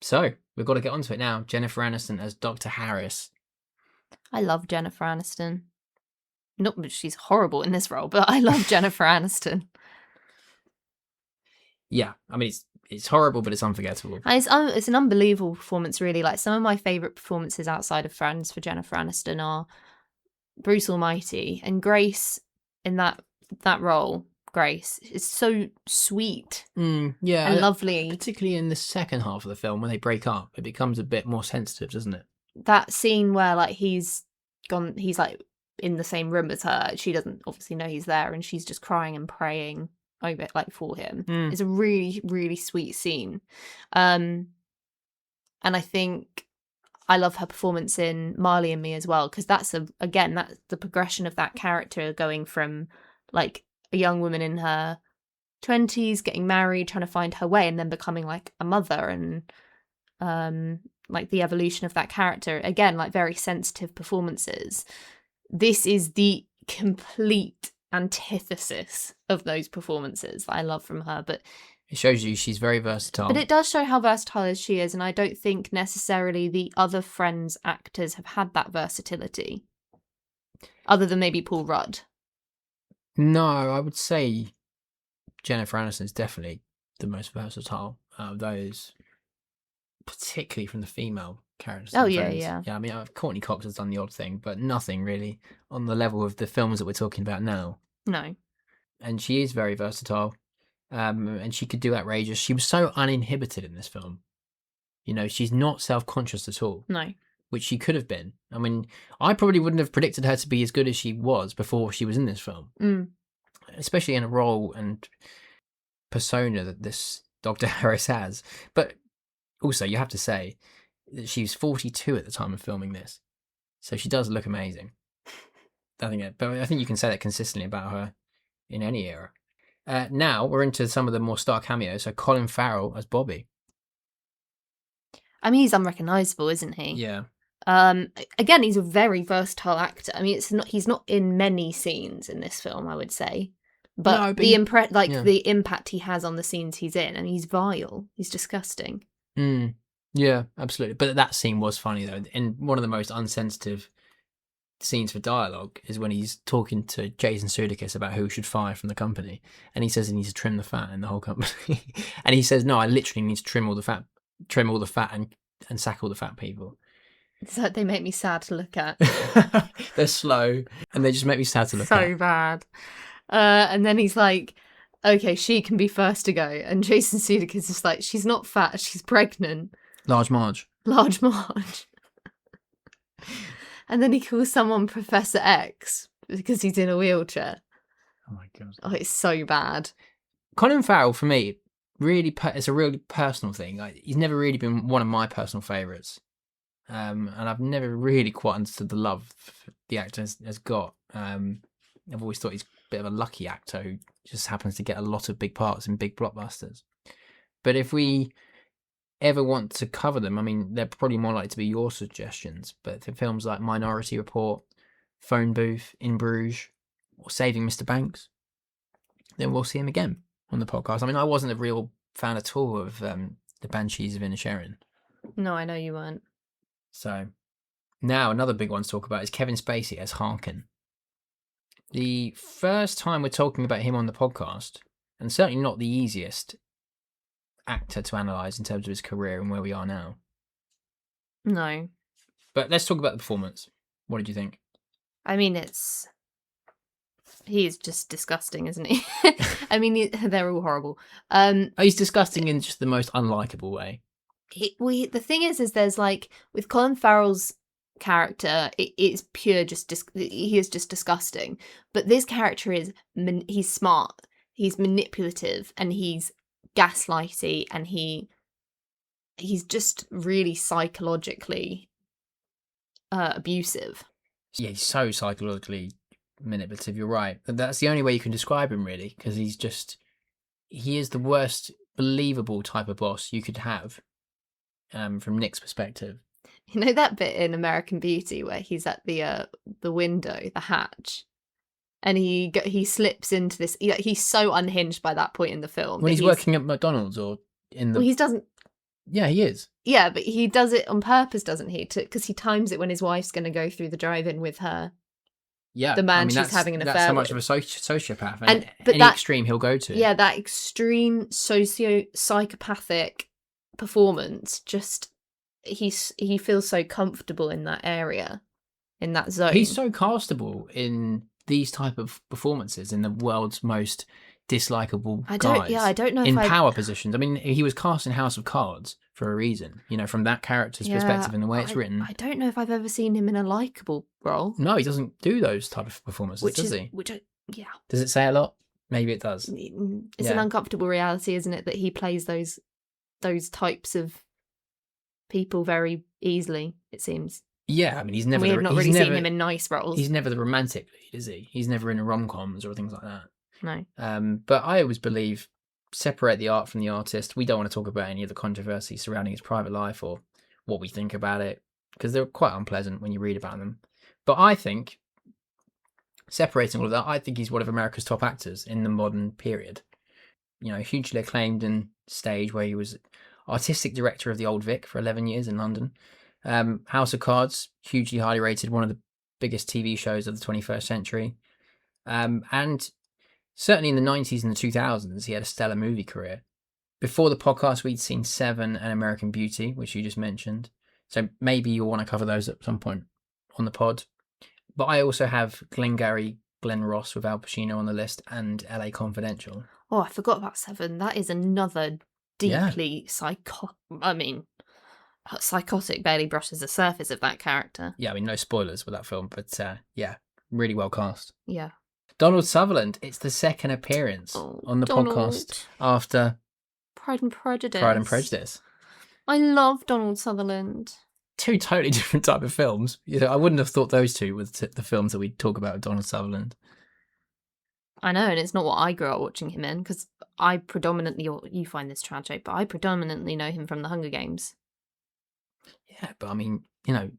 So we've got to get onto it now. Jennifer Aniston as Dr. Harris. I love Jennifer Aniston. Not that she's horrible in this role, but I love Jennifer Aniston. Yeah, I mean it's horrible, but it's unforgettable. It's an unbelievable performance, really. Like some of my favourite performances outside of Friends for Jennifer Aniston are Bruce Almighty and Grace in that role. Grace is so sweet, and lovely. Particularly in the second half of the film when they break up, it becomes a bit more sensitive, doesn't it? That scene where like he's like in the same room as her. She doesn't obviously know he's there, and she's just crying and praying over like for him. It's a really, really sweet scene. And I think I love her performance in Marley and Me as well, because that's the progression of that character going from like a young woman in her 20s getting married, trying to find her way, and then becoming like a mother, and like the evolution of that character. Again, like very sensitive performances. This is the complete antithesis of those performances that I love from her, but it shows you she's very versatile. But it does show how versatile she is, and I don't think necessarily the other Friends actors have had that versatility, other than maybe Paul Rudd. No, I would say Jennifer Aniston is definitely the most versatile out of those, particularly from the female characters. Oh, yeah, yeah. Yeah, I mean, Courtney Cox has done the odd thing, but nothing really on the level of the films that we're talking about now. No. And she is very versatile, and she could do outrageous. She was so uninhibited in this film. You know, she's not self-conscious at all. No. Which she could have been. I mean, I probably wouldn't have predicted her to be as good as she was before she was in this film. Especially in a role and persona that this Dr. Harris has. But also, you have to say that she was 42 at the time of filming this. So she does look amazing. But I think you can say that consistently about her in any era. Now, we're into some of the more star cameos. So Colin Farrell as Bobby. I mean, he's unrecognisable, isn't he? Yeah. Again, he's a very versatile actor. I mean, he's not in many scenes in this film, I would say, but the impact he has on the scenes he's in, and he's vile, he's disgusting. Yeah, absolutely. But that scene was funny though. And one of the most unsensitive scenes for dialogue is when he's talking to Jason Sudeikis about who should fire from the company, and he says he needs to trim the fat in the whole company, and he says, "No, I literally need to trim all the fat, and sack all the fat people." It's like they make me sad to look at. They're slow, and they just make me sad to look at. So bad. And then he's like, "Okay, she can be first to go," and Jason Sudeikis is like, "She's not fat, she's pregnant." Large Marge. Large Marge. And then he calls someone Professor X because he's in a wheelchair. Oh my god. Oh, it's so bad. Colin Farrell, for me, really, it's a really personal thing. He's never really been one of my personal favourites. And I've never really quite understood the love the actor has got. I've always thought he's a bit of a lucky actor who just happens to get a lot of big parts in big blockbusters. But if we ever want to cover them, I mean, they're probably more likely to be your suggestions, but for films like Minority Report, Phone Booth, In Bruges, or Saving Mr. Banks, then we'll see him again on the podcast. I mean, I wasn't a real fan at all of The Banshees of Inisherin. No, I know you weren't. So, now another big one to talk about is Kevin Spacey as Harkin. The first time we're talking about him on the podcast, and certainly not the easiest actor to analyse in terms of his career and where we are now. No. But let's talk about the performance. What did you think? I mean, he's just disgusting, isn't he? I mean, they're all horrible. He's disgusting in just the most unlikable way. The thing is there's like, with Colin Farrell's character, it's pure he is just disgusting. But this character he's smart, he's manipulative, and he's gaslighty, and he's just really psychologically abusive. Yeah, he's so psychologically manipulative, you're right. That's the only way you can describe him, really, because he is the worst believable type of boss you could have, from Nick's perspective. You know that bit in American Beauty where he's at the window, the hatch, and he slips into this. He's so unhinged by that point in the film. When he's working at McDonald's or in the... Well, he doesn't... Yeah, he is. Yeah, but he does it on purpose, doesn't he? Because he times it when his wife's going to go through the drive-in with her. Yeah, the man she's having an affair with. That's how much of a sociopath. But any extreme he'll go to. Yeah, that extreme psychopathic performance. Just he feels so comfortable in that area, in that zone. He's so castable in these type of performances in the world's most dislikable guys. I don't know in power positions. I mean, he was cast in House of Cards for a reason. You know, from that character's perspective and the way it's written. I don't know if I've ever seen him in a likable role. No, he doesn't do those type of performances, does he? Yeah. Does it say a lot? Maybe it does. It's an uncomfortable reality, isn't it, that he plays those types of people very easly, it seems. Yeah, I mean, he's never... We have not really seen him in nice roles. He's never the romantic lead, is he? He's never in rom-coms or things like that. No. But I always believe, separate the art from the artist. We don't want to talk about any of the controversy surrounding his private life or what we think about it, because they're quite unpleasant when you read about them. But I think, separating all of that, I think he's one of America's top actors in the modern period. You know, hugely acclaimed in stage, where he was artistic director of the Old Vic for 11 years in London. House of Cards, hugely highly rated, one of the biggest TV shows of the 21st century. And certainly in the 90s and the 2000s, he had a stellar movie career. Before the podcast, we'd seen Seven and American Beauty, which you just mentioned. So maybe you'll want to cover those at some point on the pod. But I also have Glengarry Glen Ross with Al Pacino on the list, and LA Confidential. Oh, I forgot about Seven. That is another deeply psychotic, barely brushes the surface of that character. Yeah, I mean, no spoilers with that film, but yeah, really well cast. Yeah. Donald Sutherland, it's the second appearance on the podcast after Pride and Prejudice. Pride and Prejudice. I love Donald Sutherland. Two totally different type of films. You know, I wouldn't have thought those two were the films that we'd talk about with Donald Sutherland. I know, and it's not what I grew up watching him in, because I predominantly, or you find this tragic, but I predominantly know him from The Hunger Games. Yeah, but I mean, you know,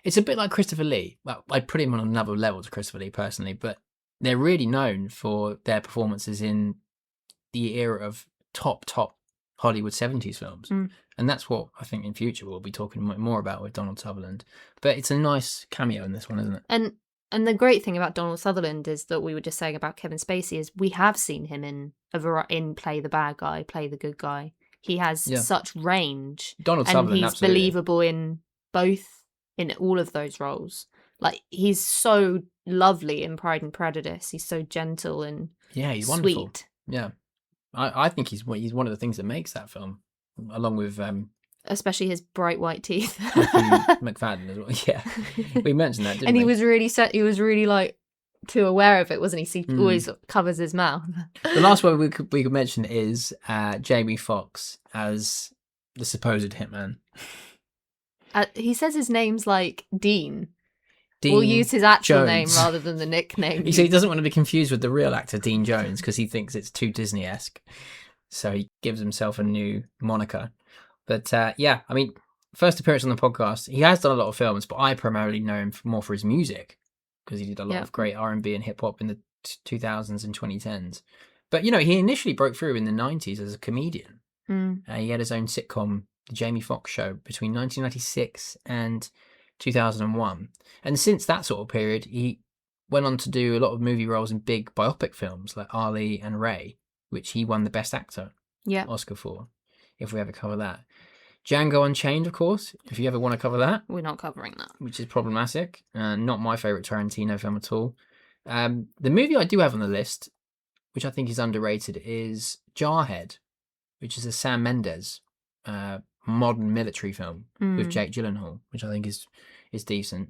it's a bit like Christopher Lee. Well, I'd put him on another level to Christopher Lee personally, but they're really known for their performances in the era of top Hollywood 70s films. And that's what I think in future we'll be talking more about with Donald Sutherland. But it's a nice cameo in this one, isn't it? And the great thing about Donald Sutherland is that we were just saying about Kevin Spacey is we have seen him in play the bad guy, play the good guy. He has such range. Donald and Sutherland, he's absolutely. believable in all of those roles. Like, he's so lovely in Pride and Prejudice. He's so gentle and he's sweet. wonderful. Yeah. I think he's one of the things that makes that film, along with especially his bright white teeth. McFadden as well. Yeah, we mentioned that, didn't we? And he was really like too aware of it, wasn't he? He always covers his mouth. The last one we could mention is Jamie Foxx as the supposed hitman. He says his name's like Dean. Dean We'll use his actual Jones. name rather than the nickname. You see, he doesn't want to be confused with the real actor Dean Jones because he thinks it's too Disney-esque. So he gives himself a new moniker. But I mean, first appearance on the podcast, he has done a lot of films, but I primarily know him more for his music because he did a lot of great R&B and hip-hop in the 2000s and 2010s. But, he initially broke through in the 90s as a comedian. He had his own sitcom, The Jamie Foxx Show, between 1996 and 2001. And since that sort of period, he went on to do a lot of movie roles in big biopic films like Ali and Ray, which he won the Best Actor Oscar for, if we ever cover that. Django Unchained, of course, if you ever want to cover that. We're not covering that. Which is problematic. Not my favourite Tarantino film at all. The movie I do have on the list, which I think is underrated, is Jarhead, which is a Sam Mendes modern military film with Jake Gyllenhaal, which I think is decent.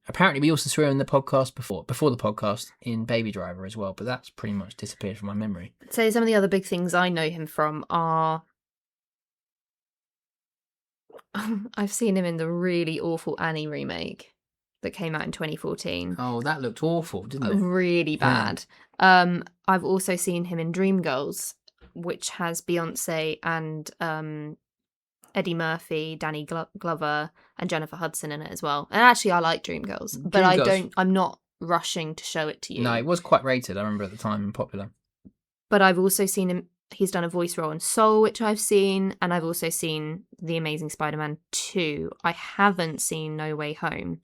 Apparently we also saw him in the podcast before the podcast in Baby Driver as well, but that's pretty much disappeared from my memory. So some of the other big things I know him from are I've seen him in the really awful Annie remake that came out in 2014. Oh, that looked awful, didn't it? Really bad. I've also seen him in Dreamgirls, which has Beyonce and Eddie Murphy, Danny Glover, and Jennifer Hudson in it as well. And actually, I like Dreamgirls, but I'm not rushing to show it to you. No, it was quite rated, I remember at the time, and popular. But I've also seen him, he's done a voice role in Soul, which I've seen, and I've also seen The Amazing Spider-Man 2. I haven't seen No Way Home,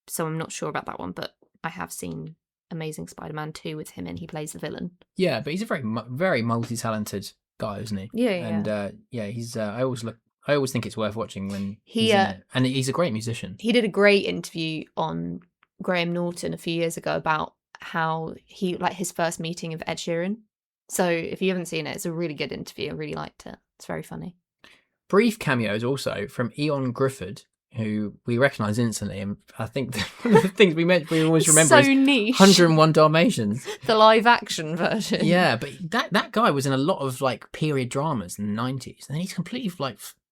so I'm not sure about that one, but I have seen Amazing Spider-Man 2 with him, and he plays the villain. Yeah, but he's a very, very multi-talented guy, isn't he? Yeah. And he's. I always think it's worth watching when he's in it. And he's a great musician. He did a great interview on Graham Norton a few years ago about how he his first meeting of Ed Sheeran. So if you haven't seen it, it's a really good interview. I really liked it. It's very funny. Brief cameos also from Eon Griffith, who we recognise instantly, and I think one of the things we always remember is niche. 101 Dalmatians, the live action version. Yeah, but that guy was in a lot of period dramas in the 90s, and he's completely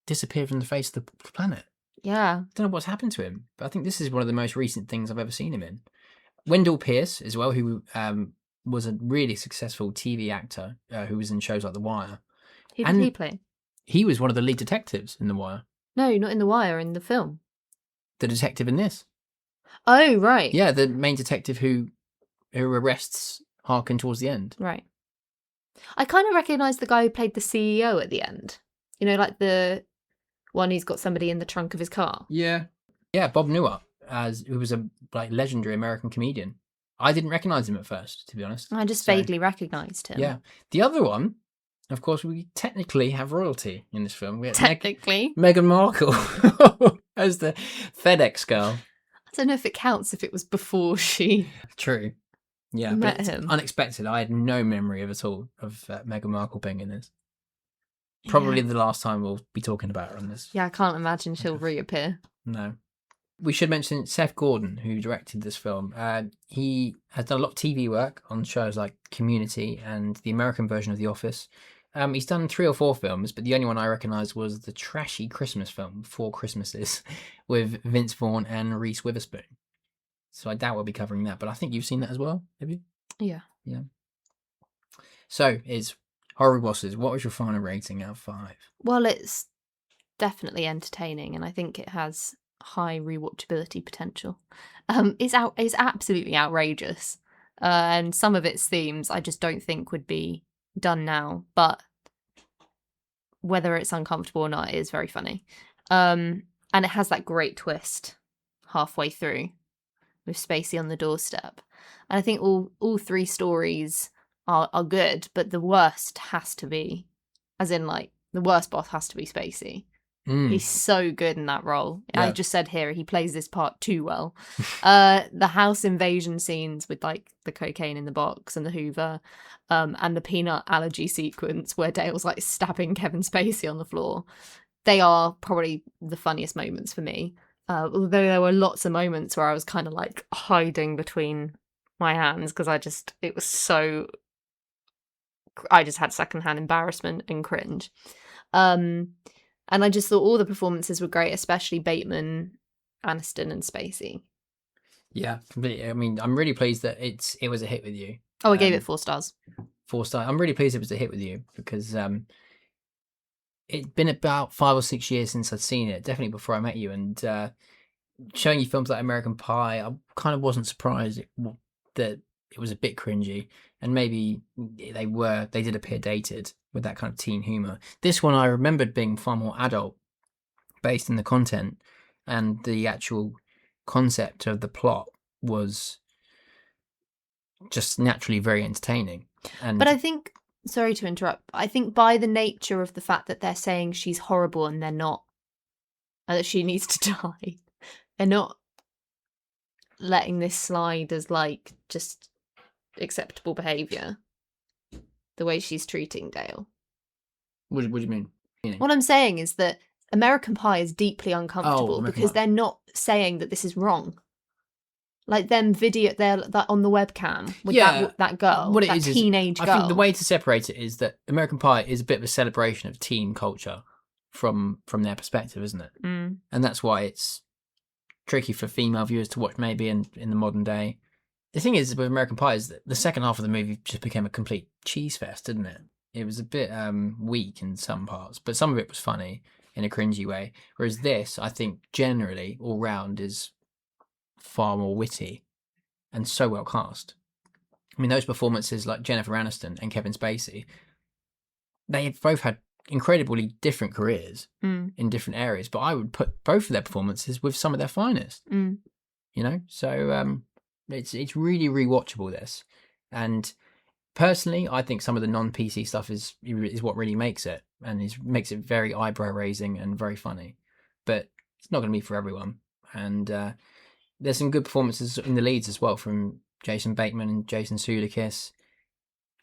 disappeared from the face of the planet. Yeah, I don't know what's happened to him, but I think this is one of the most recent things I've ever seen him in. Wendell Pierce as well, who was a really successful TV actor who was in shows like The Wire. Who did he play? He was one of the lead detectives in The Wire. No, not in The Wire, in the film. The detective in this. Oh, right. Yeah, the main detective who arrests Harkin towards the end. Right. I kind of recognise the guy who played the CEO at the end. You know, like the one who's got somebody in the trunk of his car. Yeah. Yeah, Bob Newhart, who was a legendary American comedian. I didn't recognise him at first, to be honest. I just vaguely recognised him. Yeah. The other one, of course, we technically have royalty in this film. We have technically? Meghan Markle as the FedEx girl. I don't know if it counts if it was before she... True. Yeah, met but him. Unexpected. I had no memory of at all of Meghan Markle being in this. Probably the last time we'll be talking about her on this. Yeah, I can't imagine she'll reappear. No. We should mention Seth Gordon, who directed this film. He has done a lot of TV work on shows like Community and the American version of The Office. He's done 3 or 4 films, but the only one I recognised was the trashy Christmas film, 4 Christmases, with Vince Vaughn and Reese Witherspoon. So I doubt we'll be covering that, but I think you've seen that as well, have you? Yeah. Yeah. So, it's Horrible Bosses. What was your final rating out of 5? Well, it's definitely entertaining, and I think it has high rewatchability potential. It's absolutely outrageous, and some of its themes I just don't think would be done now, but whether it's uncomfortable or not, it is very funny. And it has that great twist halfway through with Spacey on the doorstep. And I think all three stories are good, but the worst has to be, as in like the worst boss has to be Spacey. He's so good in that role. Yeah. I just said here he plays this part too well. The house invasion scenes with like the cocaine in the box and the Hoover, and the peanut allergy sequence where Dale's like stabbing Kevin Spacey on the floor. They are probably the funniest moments for me. Although there were lots of moments where I was kind of like hiding between my hands because I just had secondhand embarrassment and cringe. And I just thought all the performances were great, especially Bateman, Aniston, and Spacey. Yeah, completely. I mean, I'm really pleased that it was a hit with you. Oh, I gave it 4 stars. 4 stars. I'm really pleased it was a hit with you because it'd been about 5 or 6 years since I'd seen it, definitely before I met you. And showing you films like American Pie, I kind of wasn't surprised that it was a bit cringy, and maybe they did appear dated with that kind of teen humor. This one I remembered being far more adult, based in the content, and the actual concept of the plot was just naturally very entertaining. But I think, sorry to interrupt, I think by the nature of the fact that they're saying she's horrible and they're not, and that she needs to die, they're not letting this slide as like just acceptable behaviour, the way she's treating Dale. What do you mean? What I'm saying is that American Pie is deeply uncomfortable because they're not saying that this is wrong. Like them they're on the webcam with that girl, what it that is teenage girl. I think the way to separate it is that American Pie is a bit of a celebration of teen culture from their perspective, isn't it? And that's why it's tricky for female viewers to watch maybe in the modern day. The thing is with American Pie is that the second half of the movie just became a complete cheese fest, didn't it? It was a bit weak in some parts, but some of it was funny in a cringy way. Whereas this, I think, generally, all round, is far more witty and so well cast. I mean, those performances like Jennifer Aniston and Kevin Spacey, they both had incredibly different careers in different areas, but I would put both of their performances with some of their finest. You know, so it's really rewatchable, this. And personally, I think some of the non-PC stuff is what really makes it, and makes it very eyebrow raising and very funny. But it's not going to be for everyone. And there's some good performances in the leads as well from Jason Bateman and Jason Sudeikis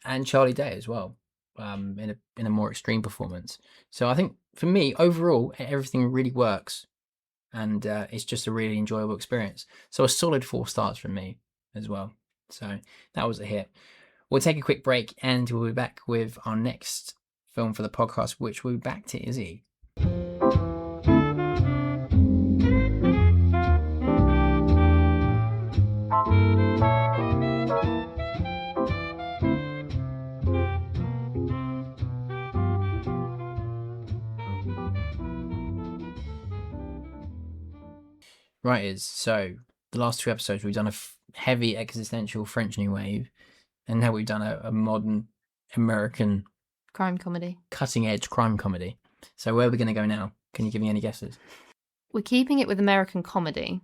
and Charlie Day as well, in a more extreme performance. So I think for me, overall, everything really works, and it's just a really enjoyable experience. So a solid 4 stars from me as well. So that was a hit. We'll take a quick break and we'll be back with our next film for the podcast, which we'll be back to Izzy. Right, is so the last 2 episodes we've done a heavy existential French New Wave, and now we've done a modern American crime comedy, cutting edge crime comedy. So where are we going to go now? Can you give me any guesses? We're keeping it with American comedy.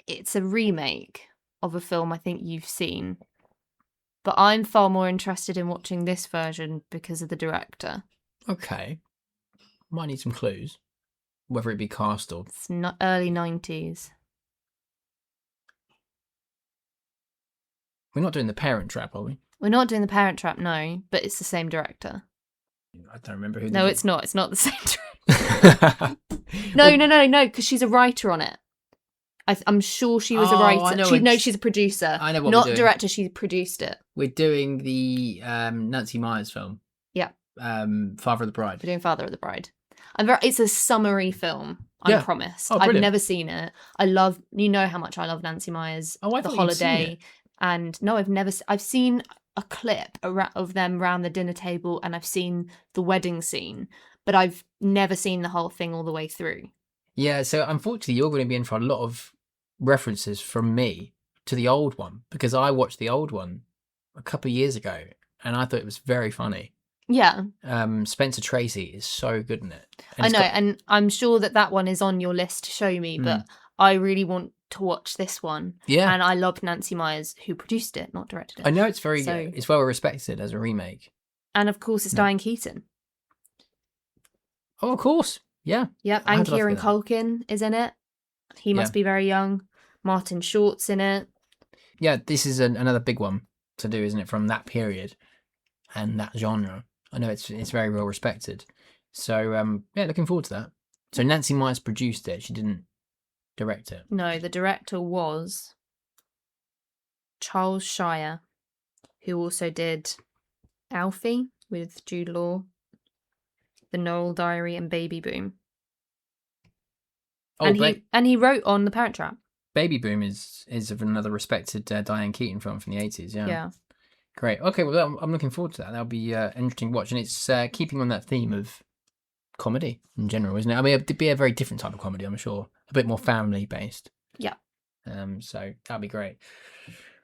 It's a remake of a film I think you've seen, but I'm far more interested in watching this version because of the director. Okay, might need some clues, whether it be cast or... It's not early 90s. We're not doing The Parent Trap, are we? We're not doing The Parent Trap, no, but it's the same director. I don't remember who... No, it's not. It's not the same director. No, because she's a writer on it. I'm sure she was a writer. She's a producer. I know what not we're doing. Director, she produced it. We're doing the Nancy Meyers film. Yeah. Father of the Bride. We're doing Father of the Bride. It's a summery film, I promise. Oh, I've never seen it. You know how much I love Nancy Meyers, The Holiday. And no, I've seen a clip of them around the dinner table, and I've seen the wedding scene, but I've never seen the whole thing all the way through. Yeah, so unfortunately you're going to be in for a lot of references from me to the old one, because I watched the old one a couple of years ago and I thought it was very funny. Yeah, Spencer Tracy is so good in it. I know, and I'm sure that one is on your list to show me, but I really want to watch this one. Yeah. And I love Nancy Meyers, who produced it, not directed it. I know it's it's well respected as a remake. And of course, it's Diane Keaton. Oh, of course. Yeah. Yep, and Kieran Culkin is in it. He must be very young. Martin Short's in it. Yeah, this is another big one to do, isn't it, from that period and that genre. I know it's very well respected. So, looking forward to that. So Nancy Meyers produced it. She didn't direct it. No, the director was Charles Shire, who also did Alfie with Jude Law, The Noel Diary, and Baby Boom. Oh, and he wrote on The Parent Trap. Baby Boom is of another respected Diane Keaton film from the 80s, yeah. Yeah. Great. Okay, well, I'm looking forward to that. That'll be an interesting watch. And it's keeping on that theme of comedy in general, isn't it? I mean, it'd be a very different type of comedy, I'm sure. A bit more family-based. Yeah. So that'll be great.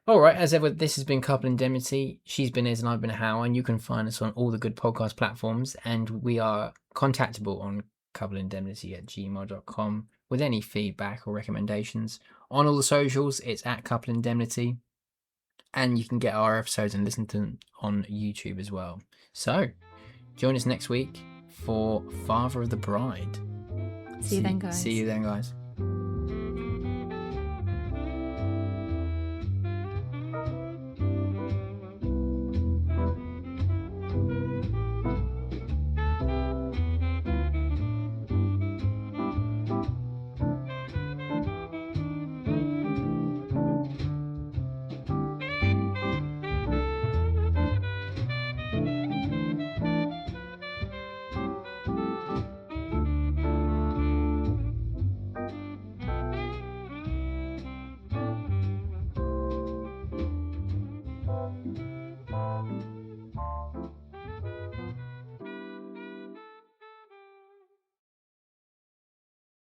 All right, as ever, this has been Couple Indemnity. She's been Iz and I've been How, and you can find us on all the good podcast platforms, and we are contactable on coupleindemnity@gmail.com with any feedback or recommendations. On all the socials, it's at Couple Indemnity, and you can get our episodes and listen to them on YouTube as well. So, join us next week for Father of the Bride. See you then, guys. See you then, guys.